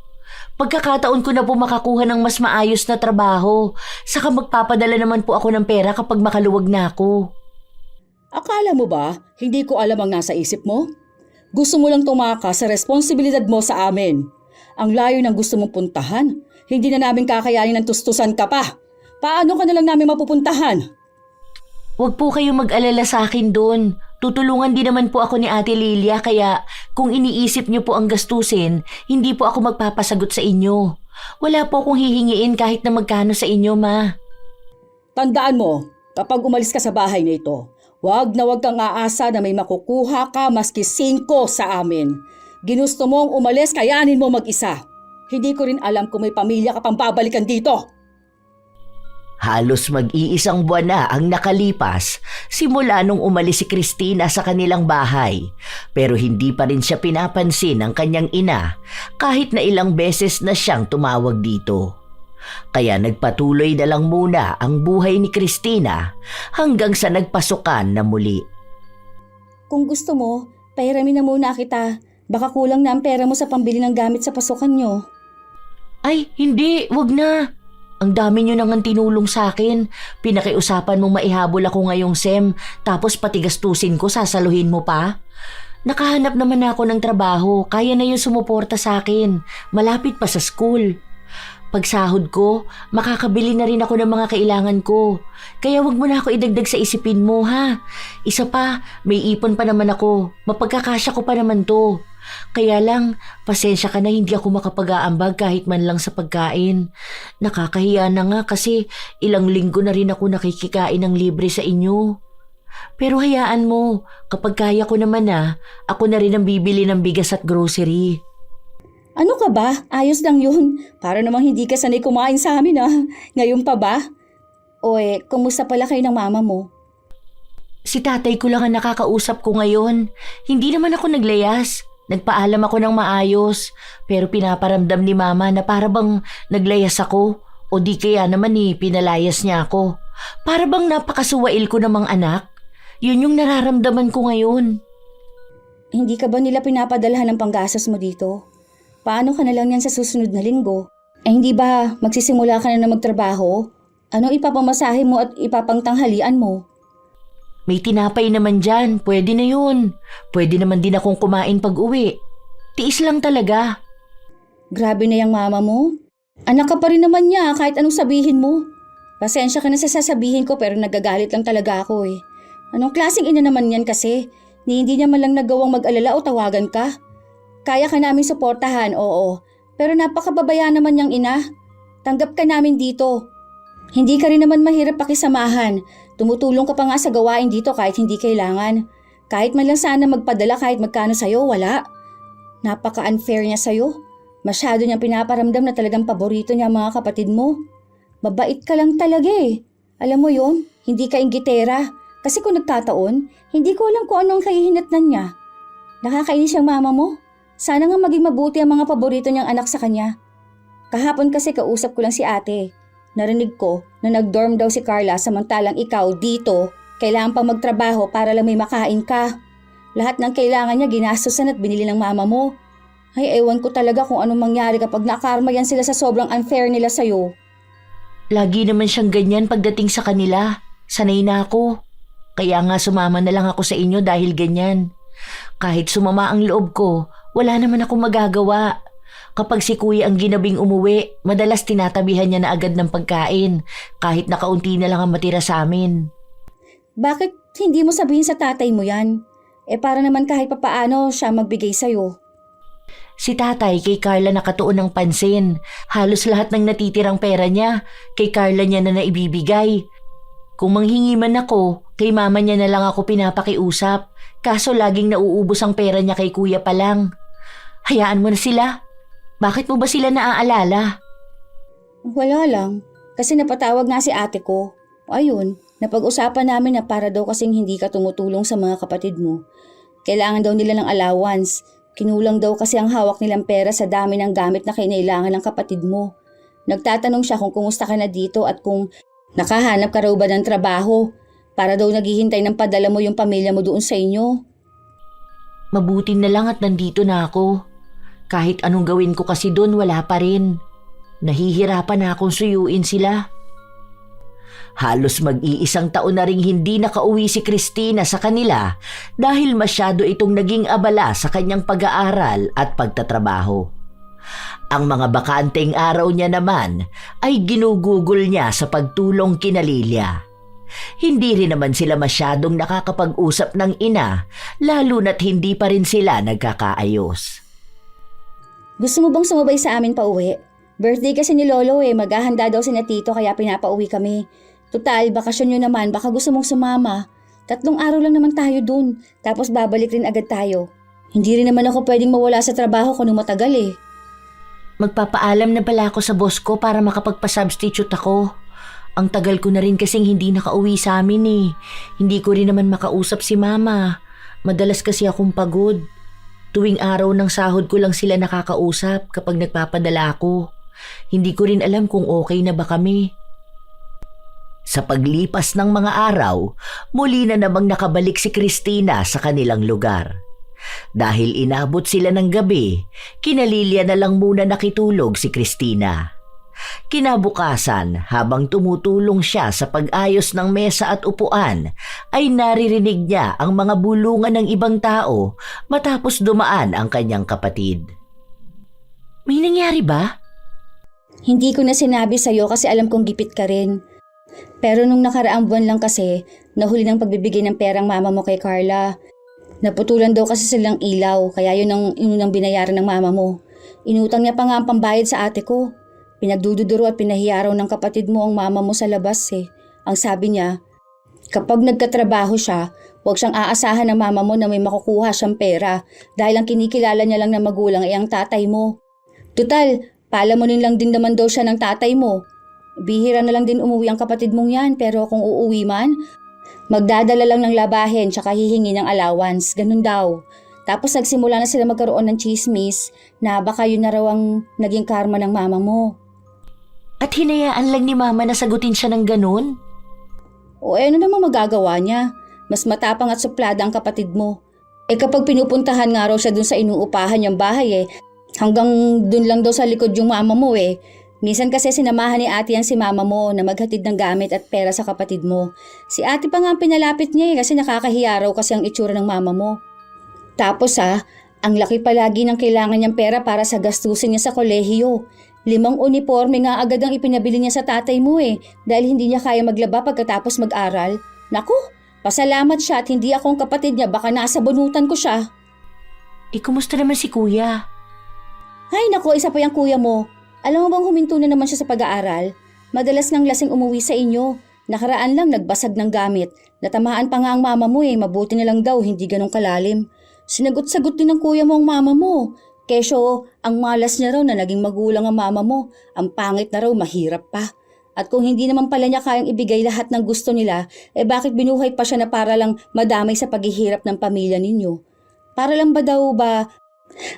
Pagkakataon ko na po makakuha ng mas maayos na trabaho. Saka magpapadala naman po ako ng pera kapag makaluwag na ako. Akala mo ba, hindi ko alam ang nasa isip mo? Gusto mo lang tumakas sa responsibilidad mo sa amin. Ang layo ng gusto mong puntahan, hindi na namin kakayanin ng tustusan ka pa. Paano ka na lang namin mapupuntahan? Huwag po kayong mag-alala sa akin doon. Tutulungan din naman po ako ni Ate Lilia kaya kung iniisip niyo po ang gastusin, hindi po ako magpapasagot sa inyo. Wala po akong hihingiin kahit na magkano sa inyo, Ma. Tandaan mo, kapag umalis ka sa bahay na ito, wag kang aasa na may makukuha ka maski 5 sa amin. Ginusto mong umalis, kayanin mo mag-isa. Hindi ko rin alam kung may pamilya ka pang babalikan dito. Halos mag-iisang buwan na ang nakalipas simula nung umalis si Christina sa kanilang bahay. Pero hindi pa rin siya pinapansin ng kanyang ina kahit na ilang beses na siyang tumawag dito. Kaya nagpatuloy na lang muna ang buhay ni Christina hanggang sa nagpasukan na muli. Kung gusto mo, pahiramin na muna kita. Baka kulang na ang pera mo sa pambili ng gamit sa pasukan nyo. Ay, hindi. Wag na. Ang dami nyo nang tinulong sa akin. Pinakiusapan mong maihabol ako ngayong SEM, tapos pati gastusin ko sasaluhin mo pa. Nakahanap naman ako ng trabaho, kaya na yung sumuporta sa akin. Malapit pa sa school. Pag sahod ko, makakabili na rin ako ng mga kailangan ko. Kaya wag mo na ako idagdag sa isipin mo, ha? Isa pa, may ipon pa naman ako. Mapagkakasya ko pa naman to. Kaya lang, pasensya ka na hindi ako makapag-aambag kahit man lang sa pagkain. Nakakahiya na nga kasi ilang linggo na rin ako nakikikain ng libre sa inyo. Pero hayaan mo, kapag kaya ko naman ako na rin ang bibili ng bigas at grocery. Ano ka ba? Ayos lang yun. Para namang hindi ka sanay kumain sa amin Ngayon pa ba? Kumusta pala kayo ng mama mo? Si tatay ko lang ang nakakausap ko ngayon. Hindi naman ako naglayas. Nagpaalam ako ng maayos. Pero pinaparamdam ni mama na para bang naglayas ako. O di kaya naman pinalayas niya ako. Para bang napakasuwail ko namang anak. Yun yung nararamdaman ko ngayon. Hindi ka ba nila pinapadalhan ng panggastos mo dito? Paano ka na lang yan sa susunod na linggo? Hindi ba magsisimula ka na magtrabaho? Anong ipapamasahe mo at ipapangtanghalian mo? May tinapay naman dyan. Pwede na yun. Pwede naman din akong kumain pag uwi. Tiis lang talaga. Grabe na yung mama mo. Anak ka pa rin naman niya kahit anong sabihin mo. Pasensya ka na sa sasabihin ko pero nagagalit lang talaga ako Anong klaseng ina naman yan kasi? Hindi niya man lang nagawang mag-alala o tawagan ka. Kaya ka namin suportahan, oo. Pero napakababaya naman niyang ina. Tanggap ka namin dito. Hindi ka rin naman mahirap pakisamahan. Tumutulong ka pa nga sa gawain dito kahit hindi kailangan. Kahit man lang sana magpadala kahit magkano sa'yo, wala. Napaka-unfair niya sa'yo. Masyado niyang pinaparamdam na talagang paborito niya ang mga kapatid mo. Mabait ka lang talaga Alam mo yon, hindi ka inggitera. Kasi kung nagkataon, hindi ko alam kung anong kahihinatnan niya. Nakakainis siyang mama mo. Sana nga maging mabuti ang mga paborito niyang anak sa kanya. Kahapon kasi kausap ko lang si ate. Narinig ko na nag-dorm daw si Carla samantalang ikaw dito, kailangan pang magtrabaho para lang may makain ka. Lahat ng kailangan niya ginastosan at binili ng mama mo. Ay ewan ko talaga kung anong mangyari kapag nakarma yan sila sa sobrang unfair nila sa'yo. Lagi naman siyang ganyan pagdating sa kanila. Sanay na ako. Kaya nga sumama na lang ako sa inyo dahil ganyan. Kahit sumama ang loob ko, wala naman akong magagawa. Kapag si kuya ang ginabing umuwi, madalas tinatabihan niya na agad ng pagkain kahit nakaunti na lang ang matira sa amin. Bakit hindi mo sabihin sa tatay mo yan? Para naman kahit papaano siya magbigay sa'yo. Si tatay kay Carla nakatuon ng pansin. Halos lahat ng natitirang pera niya, kay Carla niya na naibibigay. Kung manghingi man ako, kay mama niya na lang ako pinapakiusap. Kaso laging nauubos ang pera niya kay kuya pa lang. Hayaan mo na sila. Bakit mo ba sila naaalala? Wala lang. Kasi napatawag nga si ate ko. Ayun, napag-usapan namin na para daw kasing hindi ka tumutulong sa mga kapatid mo. Kailangan daw nila ng allowance. Kinulang daw kasi ang hawak nilang pera sa dami ng gamit na kinailangan ng kapatid mo. Nagtatanong siya kung kumusta ka na dito at kung nakahanap ka raw ba ng trabaho para daw naghihintay ng padala mo yung pamilya mo doon sa inyo. Mabuti na lang at nandito na ako. Kahit anong gawin ko kasi doon, wala pa rin. Nahihirapan na akong suyuin sila. Halos mag-iisang taon na ring hindi nakauwi si Christina sa kanila dahil masyado itong naging abala sa kanyang pag-aaral at pagtatrabaho. Ang mga bakanteng araw niya naman ay ginugugol niya sa pagtulong kina Lilia. Hindi rin naman sila masyadong nakakapag-usap ng ina, lalo na't hindi pa rin sila nagkakaayos. Gusto mo bang sumabay sa amin pa uwi? Birthday kasi ni Lolo maghahanda daw si na Tito kaya pinapauwi kami. Total, bakasyon nyo naman, baka gusto mong sumama. 3 araw lang naman tayo dun, tapos babalik rin agad tayo. Hindi rin naman ako pwedeng mawala sa trabaho kung matagal Magpapaalam na pala ako sa boss ko para makapagpa-substitute ako. Ang tagal ko na rin kasing hindi nakauwi sa amin. Hindi ko rin naman makausap si mama. Madalas kasi akong pagod. Tuwing araw ng sahod ko lang sila nakakausap kapag nagpapadala ako. Hindi ko rin alam kung okay na ba kami. Sa paglipas ng mga araw, muli na namang nakabalik si Christina sa kanilang lugar. Dahil inabot sila ng gabi, kina Lilia na lang muna nakitulog si Christina. Kinabukasan, habang tumutulong siya sa pag-ayos ng mesa at upuan, ay naririnig niya ang mga bulungan ng ibang tao matapos dumaan ang kanyang kapatid. May nangyari ba? Hindi ko na sinabi sa'yo kasi alam kong gipit ka rin. Pero nung nakaraang buwan lang kasi, nahuli ng pagbibigay ng perang mama mo kay Carla. Naputulan daw kasi silang ilaw, kaya yun ang inunang binayaran ng mama mo. Inutang niya pa nga ang pambayad sa ate ko. Pinagdududuro at pinahiya raw ng kapatid mo ang mama mo sa labas Ang sabi niya, kapag nagkatrabaho siya, huwag siyang aasahan ng mama mo na may makukuha siyang pera dahil ang kinikilala niya lang na magulang ay ang tatay mo. Tutal, palamunin lang din naman daw siya ng tatay mo. Bihira na lang din umuwi ang kapatid mong yan pero kung uuwi man, magdadala lang ng labahin tsaka hihingi ng allowance, ganun daw. Tapos nagsimula na sila magkaroon ng chismis na baka yun na raw ang naging karma ng mama mo. At hinayaan lang ni mama na sagutin siya ng ganun? O ano namang magagawa niya? Mas matapang at suplada ang kapatid mo. Kapag pinupuntahan nga raw siya dun sa inuupahan niyang bahay hanggang dun lang daw sa likod yung mama mo Minsan kasi sinamahan ni ate yan si mama mo na maghatid ng gamit at pera sa kapatid mo. Si ate pa nga ang pinalapit niya kasi nakakahiya raw kasi ang itsura ng mama mo. Tapos ang laki palagi ng kailangan niyang pera para sa gastusin niya sa kolehiyo. 5 uniforme nga agad ang ipinabili niya sa tatay mo dahil hindi niya kaya maglaba pagkatapos mag-aral. Naku, pasalamat siya at hindi akong kapatid niya, baka nasa bunutan ko siya. Kumusta naman si kuya? Ay naku, isa pa yung kuya mo. Alam mo bang huminto na naman siya sa pag-aaral? Madalas nang lasing umuwi sa inyo. Nakaraan lang nagbasag ng gamit. Natamaan pa nga ang mama mo mabuti na lang daw hindi ganun kalalim. Sinagot-sagot din ng kuya mo ang mama mo. Kesyo, ang malas niya raw na naging magulang ang mama mo. Ang pangit na raw, mahirap pa. At kung hindi naman pala niya kayang ibigay lahat ng gusto nila, bakit binuhay pa siya na para lang madamay sa paghihirap ng pamilya ninyo? Para lang ba daw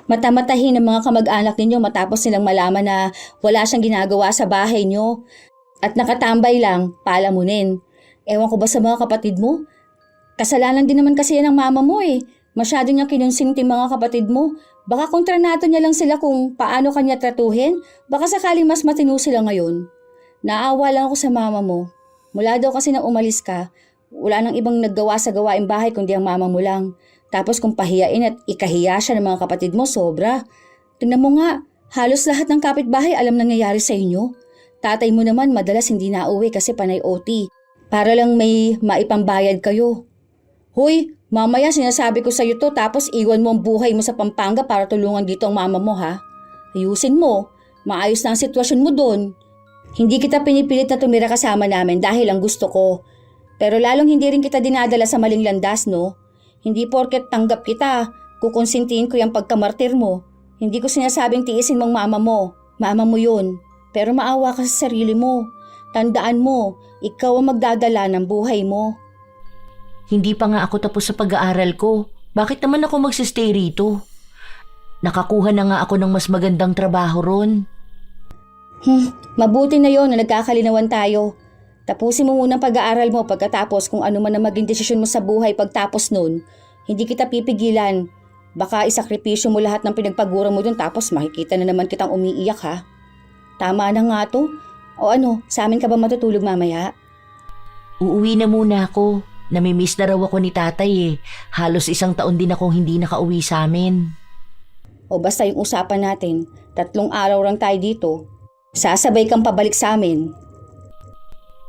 matamatahin ng mga kamag-anak ninyo matapos nilang malaman na wala siyang ginagawa sa bahay niyo at nakatambay lang, palamunin. Ewan ko ba sa mga kapatid mo? Kasalanan din naman kasi yan ng mama mo Masyado niya kinonsinti mga kapatid mo. Baka kontranato niya lang sila kung paano kanya tratuhin. Baka sakaling mas matino sila ngayon. Naawa lang ako sa mama mo. Mula daw kasi nang umalis ka, wala nang ibang naggawa sa gawaing bahay kundi ang mama mo lang. Tapos kung pahiyain at ikahiya siya ng mga kapatid mo, sobra. Tingnan mo nga, halos lahat ng kapitbahay alam nangyayari sa inyo. Tatay mo naman madalas hindi nauwi kasi panay OT. Para lang may maipambayad kayo. Hoy, mamaya sinasabi ko sa'yo to tapos iwan mo ang buhay mo sa Pampanga para tulungan dito ang mama mo Ayusin mo, maayos na ang sitwasyon mo doon. Hindi kita pinipilit na tumira kasama namin dahil ang gusto ko. Pero lalong hindi rin kita dinadala sa maling landas, no? Hindi porket tanggap kita, kukonsintihin ko yung pagkamartir mo. Hindi ko sinasabing tiisin mong mama mo. Mama mo yun. Pero maawa ka sa sarili mo. Tandaan mo, ikaw ang magdadala ng buhay mo. Hindi pa nga ako tapos sa pag-aaral ko. Bakit naman ako magsistay rito? Nakakuha na nga ako ng mas magandang trabaho ron. Mabuti na yon na nagkakalinawan tayo. Tapusin mo muna ang pag-aaral mo, pagkatapos kung ano man ang maging desisyon mo sa buhay pagtapos nun, hindi kita pipigilan. Baka isakripisyo mo lahat ng pinagpagura mo dun tapos makikita na naman kitang umiiyak ha. Tama na nga to. O ano, sa amin ka ba matutulog mamaya? Uuwi na muna ako. Namimiss na raw ako ni tatay eh. Halos 1 taon din akong hindi nakauwi sa amin. O basta yung usapan natin, 3 araw lang tayo dito. Sasabay kang pabalik sa amin.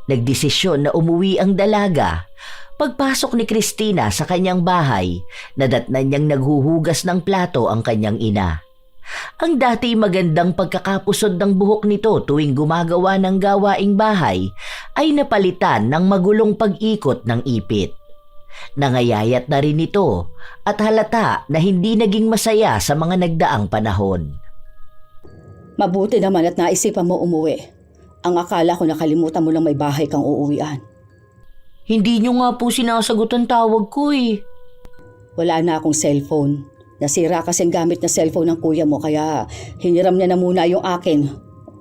Nagdesisyon na umuwi ang dalaga. Pagpasok ni Christina sa kanyang bahay, nadatnan niyang naghuhugas ng plato ang kanyang ina. Ang dati magandang pagkakapusod ng buhok nito tuwing gumagawa ng gawaing bahay ay napalitan ng magulong pag-ikot ng ipit. Nangayayat na rin ito at halata na hindi naging masaya sa mga nagdaang panahon. Mabuti naman at naisipan mo umuwi. Ang akala ko nakalimutan mo lang may bahay kang uuwian. Hindi niyo nga po sinasagot ang tawag ko eh. Wala na akong cellphone. Nasira kasi ang gamit na cellphone ng kuya mo kaya hiniram niya na muna yung akin.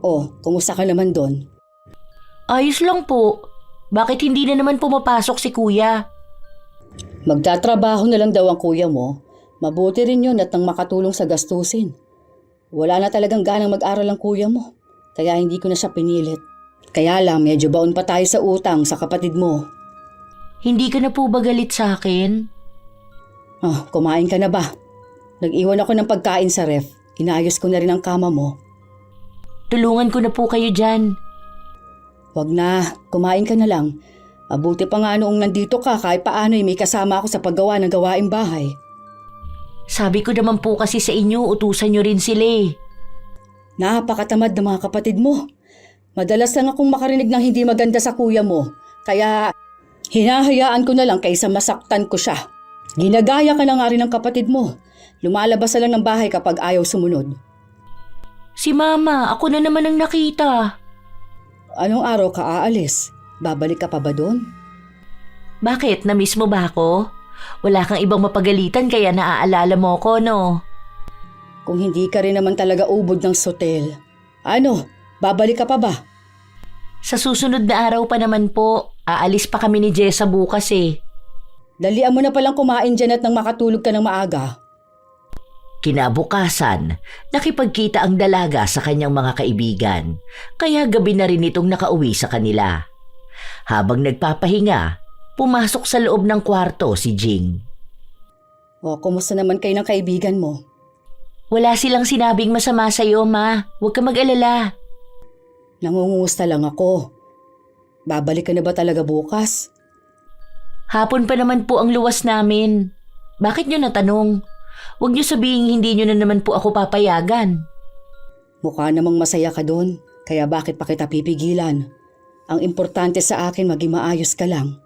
Oh, kumusta ka naman doon? Ayos lang po. Bakit hindi na naman pumapasok si kuya? Magtatrabaho na lang daw ang kuya mo. Mabuti rin yun at nang makatulong sa gastusin. Wala na talagang ganang mag-aral ang kuya mo. Kaya hindi ko na siya pinilit. Kaya lang medyo baon pa tayo sa utang sa kapatid mo. Hindi ka na po ba galit sa akin? Kumain ka na ba? Nag-iwan ako ng pagkain sa ref. Inayos ko na rin ang kama mo. Tulungan ko na po kayo dyan. Wag na, kumain ka na lang. Mabuti pa nga noong nandito ka kahit paano may kasama ako sa paggawa ng gawaing bahay. Sabi ko naman po kasi sa inyo, utusan nyo rin sila eh. Napakatamad ng mga kapatid mo. Madalas lang akong makarinig ng hindi maganda sa kuya mo. Kaya hinahayaan ko na lang kaysa masaktan ko siya. Ginagaya ka na nga rin ng kapatid mo. Lumalabas na lang ng bahay kapag ayaw sumunod. Si mama, ako na naman ang nakita. Anong araw ka aalis? Babalik ka pa ba doon? Bakit? Na-miss mo ba ako? Wala kang ibang mapagalitan kaya naaalala mo ko, no? Kung hindi ka rin naman talaga ubod ng sotel. Ano? Babalik ka pa ba? Sa susunod na araw pa naman po. Aalis pa kami ni Jessa bukas eh. Dalian mo na palang kumain dyan at nang makatulog ka ng maaga. Kinabukasan, nakipagkita ang dalaga sa kanyang mga kaibigan, kaya gabi na rin itong nakauwi sa kanila. Habang nagpapahinga, pumasok sa loob ng kwarto si Jing. O, kumusta naman kayo ng kaibigan mo? Wala silang sinabing masama sa'yo, ma. Huwag ka mag-alala. Nangungumusta lang ako. Babalik ka na ba talaga bukas? Hapon pa naman po ang luwas namin. Bakit nyo natanong? Huwag nyo sabihin hindi nyo na naman po ako papayagan. Mukha namang masaya ka doon, kaya bakit pa kita pipigilan? Ang importante sa akin maging maayos ka lang.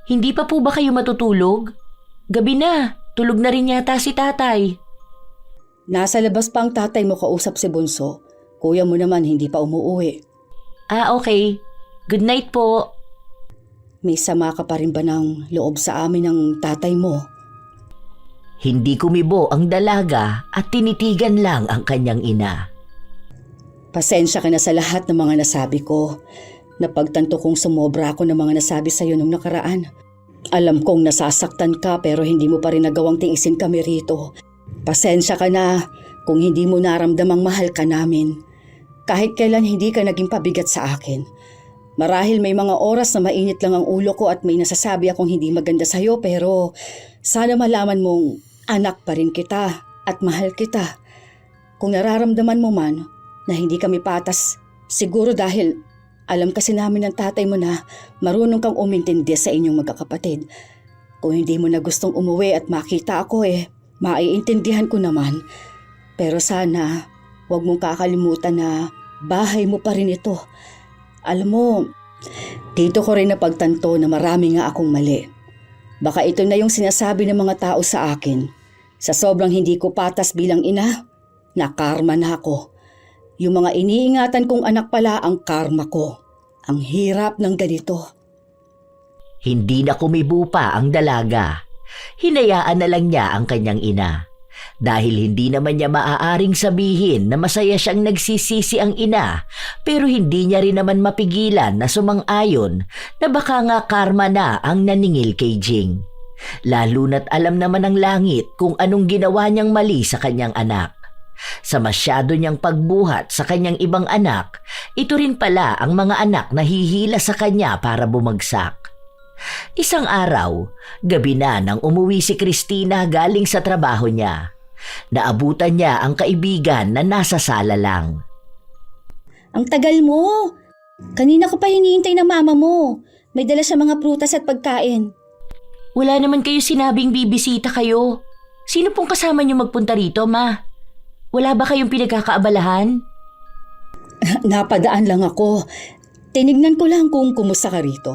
Hindi pa po ba kayo matutulog? Gabi na, tulog na rin yata si tatay. Nasa labas pa ang tatay mo kausap si Bunso. Kuya mo naman hindi pa umuuwi. Okay. Good night po. May sama ka pa rin ba ng loob sa amin ng tatay mo? Hindi kumibo ang dalaga at tinitigan lang ang kanyang ina. Pasensya ka na sa lahat ng mga nasabi ko. Napagtanto kong sumobra ako ng mga nasabi sa iyo nung nakaraan. Alam kong nasasaktan ka pero hindi mo pa rin nagawang tiisin kami rito. Pasensya ka na kung hindi mo naramdamang mahal ka namin. Kahit kailan hindi ka naging pabigat sa akin. Marahil may mga oras na mainit lang ang ulo ko at may nasasabi akong hindi maganda sa iyo pero sana malaman mong anak pa rin kita at mahal kita. Kung nararamdaman mo man na hindi kami patas, siguro dahil alam kasi namin ng tatay mo na marunong kang umintindi sa inyong magkakapatid. Kung hindi mo na gustong umuwi at makita ako maiintindihan ko naman. Pero sana huwag mong kakalimutan na bahay mo pa rin ito. Alam mo, dito ko rin napagtanto na marami nga akong mali. Baka ito na yung sinasabi ng mga tao sa akin. Sa sobrang hindi ko patas bilang ina, nakarma na ako. Yung mga iniingatan kong anak pala ang karma ko. Ang hirap ng ganito. Hindi na kumibo pa ang dalaga. Hinayaan na lang niya ang kanyang ina. Dahil hindi naman niya maaaring sabihin na masaya siyang nagsisisi ang ina, pero hindi niya rin naman mapigilan na sumang-ayon na baka nga karma na ang naningil kay Jing. Lalo na't alam naman ng langit kung anong ginawa niyang mali sa kanyang anak. Sa masyado niyang pagbuhat sa kanyang ibang anak, ito rin pala ang mga anak na hihila sa kanya para bumagsak. Isang araw, gabi na nang umuwi si Christina galing sa trabaho niya. Naabutan niya ang kaibigan na nasa sala lang. Ang tagal mo! Kanina ko pa hinihintay ng mama mo. May dala siya mga prutas at pagkain. Wala naman kayo sinabing bibisita kayo. Sino pong kasama niyo magpunta rito, Ma? Wala ba kayong pinagkakaabalahan? Napadaan lang ako. Tinignan ko lang kung kumusta ka rito.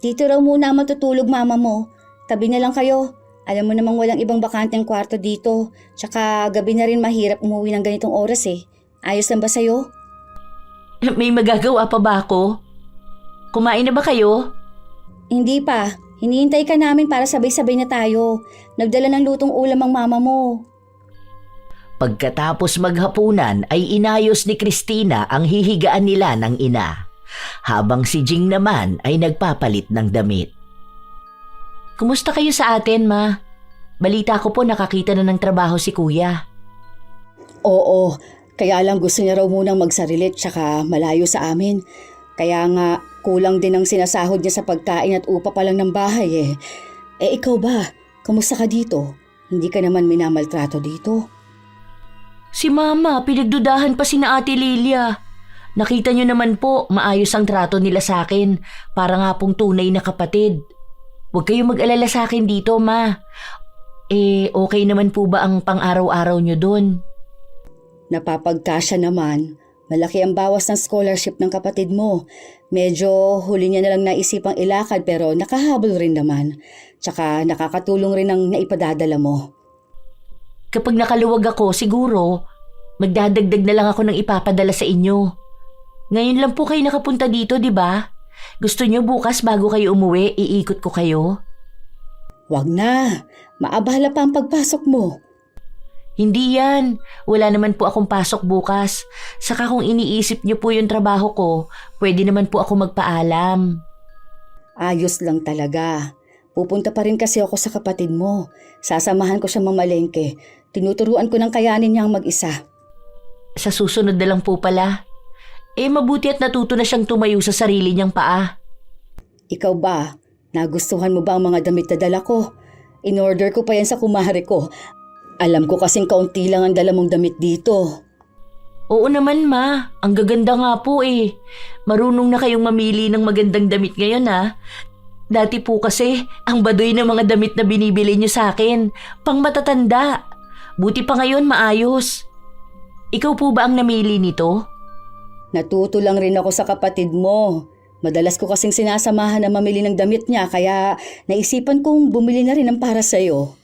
Dito raw muna matutulog mama mo. Tabi na lang kayo. Alam mo namang walang ibang bakanteng kwarto dito. Tsaka gabi na rin mahirap umuwi ng ganitong oras eh. Ayos lang ba sa'yo? May magagawa pa ba ako? Kumain na ba kayo? Hindi pa. Hinihintay ka namin para sabay-sabay na tayo. Nagdala ng lutong ulam ang mama mo. Pagkatapos maghapunan ay inayos ni Christina ang hihigaan nila ng ina, habang si Jing naman ay nagpapalit ng damit. Kumusta kayo sa atin, Ma? Balita ko po nakakita na ng trabaho si Kuya. Oo, kaya lang gusto niya raw munang magsarilit tsaka malayo sa amin. Kaya nga kulang din ang sinasahod niya sa pagkain at upa pa lang ng bahay eh. Eh ikaw ba? Kamusta ka dito? Hindi ka naman minamaltrato dito? Si Mama, pinagdudahan pa sina Ate Lilia. Nakita niyo naman po, maayos ang trato nila sa akin. Para nga pong tunay na kapatid. Huwag kayong mag-alala sa akin dito, Ma. Okay naman po ba ang pang-araw-araw niyo doon? Napapagkasya naman. Malaki ang bawas ng scholarship ng kapatid mo. Medyo huli niya na lang naisipang ilakad pero nakahabol rin naman. Tsaka nakakatulong rin ang naipadadala mo. Kapag nakaluwag ako, siguro, magdadagdag na lang ako ng ipapadala sa inyo. Ngayon lang po kayo nakapunta dito, di ba? Gusto niyo bukas bago kayo umuwi, iikot ko kayo? Wag na. Maabala pa ang pagpasok mo. Hindi yan. Wala naman po akong pasok bukas. Saka kung iniisip niyo po yung trabaho ko, pwede naman po ako magpaalam. Ayos lang talaga. Pupunta pa rin kasi ako sa kapatid mo. Sasamahan ko siya mamalengke. Tinuturuan ko ng kayanin niyang mag-isa. Sa susunod na lang po pala. Mabuti at natuto na siyang tumayo sa sarili niyang paa. Ikaw ba? Nagustuhan mo ba ang mga damit na dala ko? In-order ko pa yan sa kumare ko. Alam ko kasing kaunti lang ang dala mong damit dito. Oo naman, Ma. Ang gaganda nga po eh. Marunong na kayong mamili ng magandang damit ngayon ha. Dati po kasi, ang baduy ng mga damit na binibili niyo sa akin, pang matatanda. Buti pa ngayon maayos. Ikaw po ba ang namili nito? Natuto lang rin ako sa kapatid mo. Madalas ko kasing sinasamahan na mamili ng damit niya kaya naisipan kong bumili na rin ng para sa'yo.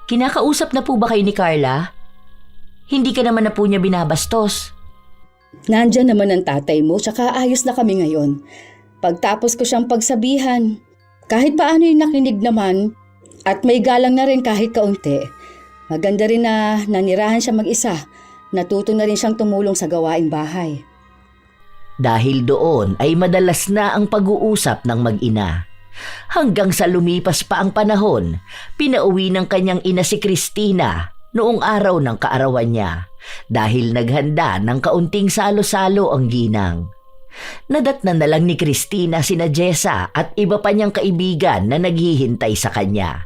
Kinakausap na po ba kayo ni Carla? Hindi ka naman na po niya binabastos. Nandyan naman ang tatay mo tsaka ayos na kami ngayon. Pagtapos ko siyang pagsabihan, kahit paano yung nakinig naman at may galang na rin kahit kaunti. Maganda rin na nanirahan siya mag-isa. Natuto na rin siyang tumulong sa gawaing bahay. Dahil doon ay madalas na ang pag-uusap ng mag-ina. Hanggang sa lumipas pa ang panahon, pinauwi ng kanyang ina si Christina noong araw ng kaarawan niya dahil naghanda ng kaunting salo-salo ang ginang. Nadatnan na lang ni Christina sina Jessa at iba pa niyang kaibigan na naghihintay sa kanya.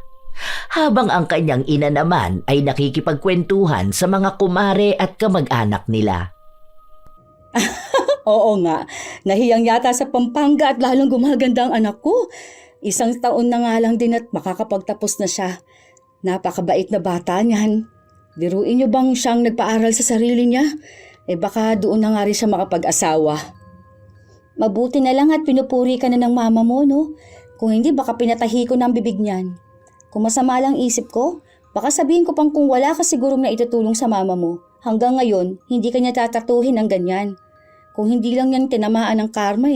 Habang ang kanyang ina naman ay nakikipagkwentuhan sa mga kumare at kamag-anak nila. Oo nga, nahiyang yata sa Pampanga at lalong gumaganda ang anak ko. 1 taon na nga lang din at makakapagtapos na siya. Napakabait na bata niyan. Biruin niyo bang siyang nagpaaral sa sarili niya? Baka doon na nga rin siya makapag-asawa. Mabuti na lang at pinupuri ka na ng mama mo, no? Kung hindi, baka pinatahi ko ng bibig niyan. Kung masama lang isip ko, baka sabihin ko pang kung wala ka sigurong na itutulong sa mama mo. Hanggang ngayon, hindi ka niya tatatuhin ng ganyan. Kung hindi lang yan tinamaan ng karma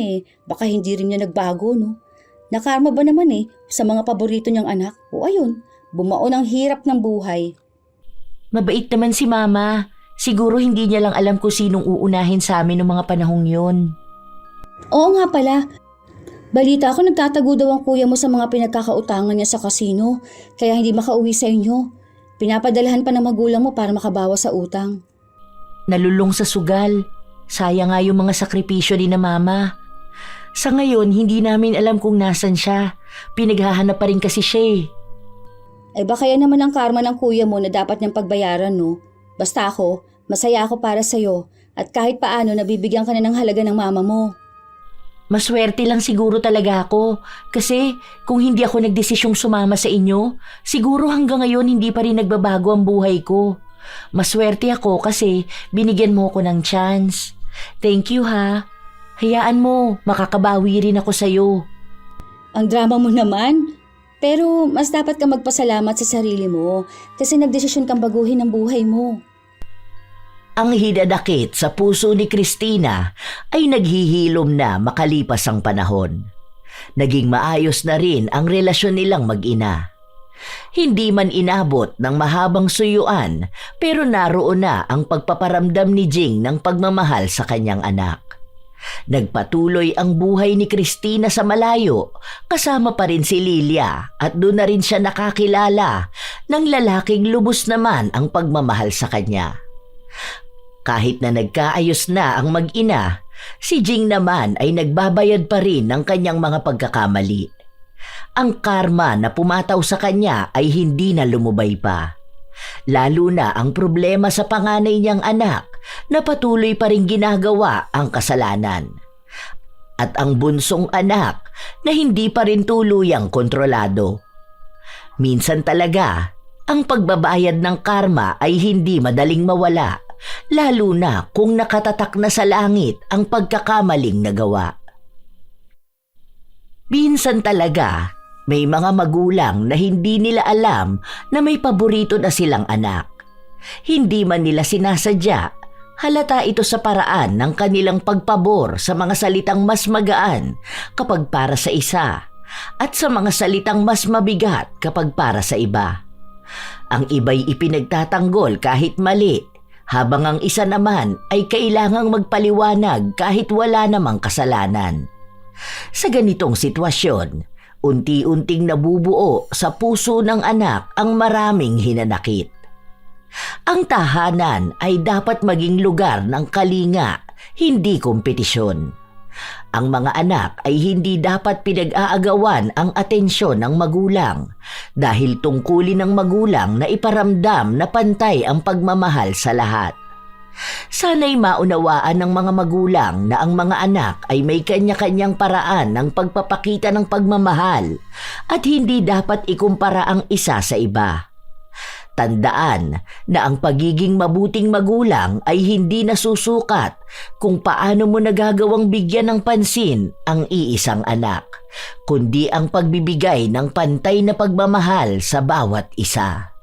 baka hindi rin niya nagbago, no? Nakarma ba naman sa mga paborito niyang anak? O ayun, bumaon ang hirap ng buhay. Mabait naman si Mama. Siguro hindi niya lang alam kung sinong uunahin sa amin ng mga panahong yun. Oo nga pala. Balita ko nagtatago daw ang kuya mo sa mga pinagkakautangan niya sa kasino, kaya hindi makauwi sa inyo. Pinapadalahan pa ng magulang mo para makabawas sa utang. Nalulong sa sugal. Sayang nga yung mga sakripisyo ni na Mama. Sa ngayon, hindi namin alam kung nasan siya. Pinaghahanap pa rin kasi siya eh. Eh baka yan naman ang karma ng kuya mo na dapat niyang pagbayaran, no? Basta ako, masaya ako para sa'yo at kahit paano nabibigyan ka na ng halaga ng mama mo. Maswerte lang siguro talaga ako kasi kung hindi ako nagdesisyong sumama sa inyo, siguro hanggang ngayon hindi pa rin nagbabago ang buhay ko. Maswerte ako kasi binigyan mo ko ng chance. Thank you ha. Hayaan mo, makakabawi rin ako sa'yo. Ang drama mo naman. Pero mas dapat ka magpasalamat sa sarili mo kasi nagdesisyon kang baguhin ang buhay mo. Ang hinanakit sa puso ni Christina ay naghihilom na makalipas ang panahon. Naging maayos na rin ang relasyon nilang mag-ina. Hindi man inabot ng mahabang suyuan pero naroon na ang pagpaparamdam ni Jing ng pagmamahal sa kanyang anak. Nagpatuloy ang buhay ni Christina sa malayo, kasama pa rin si Lilia at doon na rin siya nakakilala ng lalaking lubos naman ang pagmamahal sa kanya. Kahit na nagkaayos na ang mag-ina, si Jing naman ay nagbabayad pa rin ng kanyang mga pagkakamali. Ang karma na pumataw sa kanya ay hindi na lumubay pa. Lalo na ang problema sa panganay niyang anak na patuloy pa rin ginagawa ang kasalanan. At ang bunsong anak na hindi pa rin tuluyang kontrolado. Minsan talaga, ang pagbabayad ng karma ay hindi madaling mawala, lalo na kung nakatatak na sa langit ang pagkakamaling nagawa. Minsan talaga, may mga magulang na hindi nila alam na may paborito na silang anak. Hindi man nila sinasadya, halata ito sa paraan ng kanilang pagpabor sa mga salitang mas magaan kapag para sa isa at sa mga salitang mas mabigat kapag para sa iba. Ang iba'y ipinagtatanggol kahit mali, habang ang isa naman ay kailangang magpaliwanag kahit wala namang kasalanan. Sa ganitong sitwasyon, unti-unting nabubuo sa puso ng anak ang maraming hinanakit. Ang tahanan ay dapat maging lugar ng kalinga, hindi kompetisyon. Ang mga anak ay hindi dapat pinag-aagawan ang atensyon ng magulang dahil tungkulin ng magulang na iparamdam na pantay ang pagmamahal sa lahat. Sana'y maunawaan ng mga magulang na ang mga anak ay may kanya-kanyang paraan ng pagpapakita ng pagmamahal at hindi dapat ikumpara ang isa sa iba. Tandaan na ang pagiging mabuting magulang ay hindi nasusukat kung paano mo nagagawang bigyan ng pansin ang iisang anak, kundi ang pagbibigay ng pantay na pagmamahal sa bawat isa.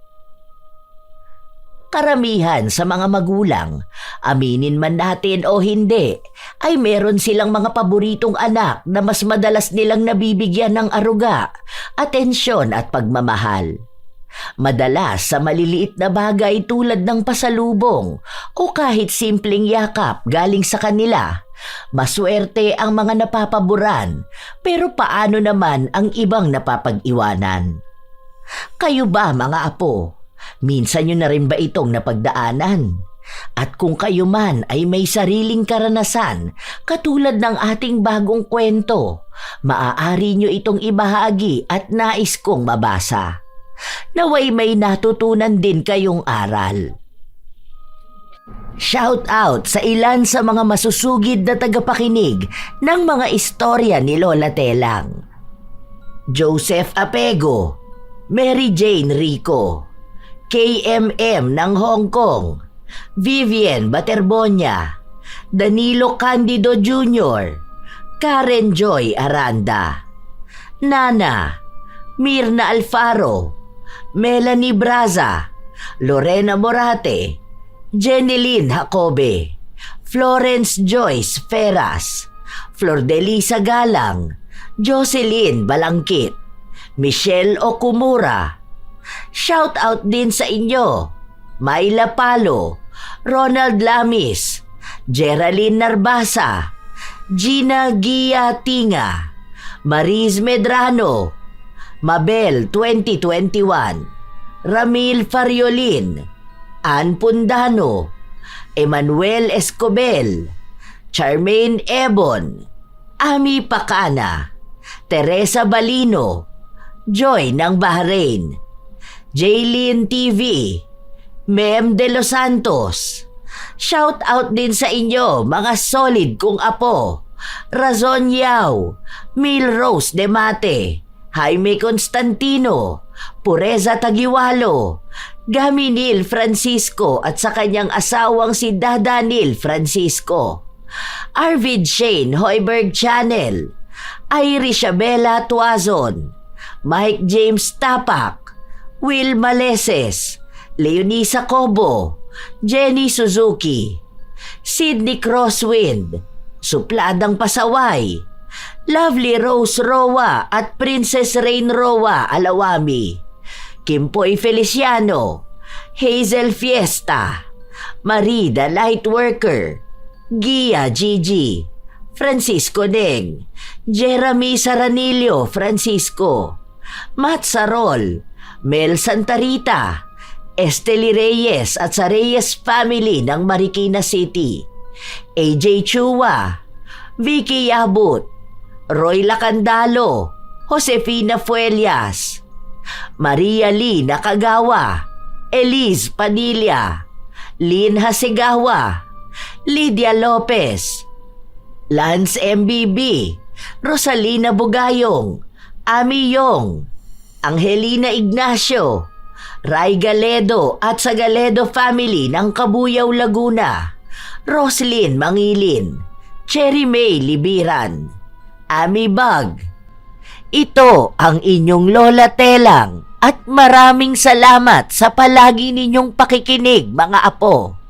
Karamihan sa mga magulang, aminin man natin o hindi, ay meron silang mga paboritong anak na mas madalas nilang nabibigyan ng aruga, atensyon at pagmamahal. Madalas sa maliliit na bagay tulad ng pasalubong o kahit simpleng yakap galing sa kanila, maswerte ang mga napapaboran, pero paano naman ang ibang napapag-iwanan? Kayo ba mga apo? Minsan nyo na rin ba itong napagdaanan? At kung kayo man ay may sariling karanasan katulad ng ating bagong kwento, maaari nyo itong ibahagi at nais kong mabasa. Naway may natutunan din kayong aral. Shout out sa ilan sa mga masusugid na tagapakinig ng mga istorya ni Lola Telang. Joseph Apego, Mary Jane Rico, KMM ng Hong Kong, Vivian Baterbonia, Danilo Candido Jr., Karen Joy Aranda, Nana, Mirna Alfaro, Melanie Braza, Lorena Morate, Jeneline Jacobe, Florence Joyce Ferras, Flordelisa Galang, Jocelyn Balangkit, Michelle Okumura. Shout out din sa inyo, Myla Palo, Ronald Lamis, Geraldine Narbasa, Gina Gia Tinga, Mariz Medrano, Mabel 2021, Ramil Fariolin, Ann Pundano, Emmanuel Escobel, Charmaine Ebon, Ami Pacana, Teresa Balino, Joy ng Bahrain, Jaylin TV, Mem De Los Santos. Shout out din sa inyo mga solid kong apo, Razon Yao, Mil Rose De Mate, Jaime Constantino, Pureza Tagiwalo, Gaminil Francisco at sa kanyang asawang si Dadanil Francisco, Arvid Shane Hoiberg Channel, Irish Abela Tuazon, Mike James Tapak, Will Maleses, Leonisa Cobo, Jenny Suzuki, Sydney Crosswind, Supladang Pasaway, Lovely Rose Roa at Princess Rain Roa Alawami, Kimpoy Feliciano, Hazel Fiesta, Marida Lightworker, Gia Gigi, Francisco Deng, Jeremy Saranillo Francisco, Matt Sarol, Mel Santarita, Esteli Reyes at sa Reyes family ng Marikina City, AJ Chua, Vicky Yabut, Roy Lacandalo, Josefina Fuelias, Maria Lee Nakagawa, Elise Padilla, Lynn Hasegawa, Lydia Lopez, Lance MBB, Rosalina Bugayong, Ami Yong, Angelina Ignacio, Ray Galedo at sa Galedo family ng Kabuyaw, Laguna, Roslyn Mangilin, Cherry May Libiran, Ami Bag. Ito ang inyong Lola Telang at maraming salamat sa palagi ninyong pakikinig mga apo.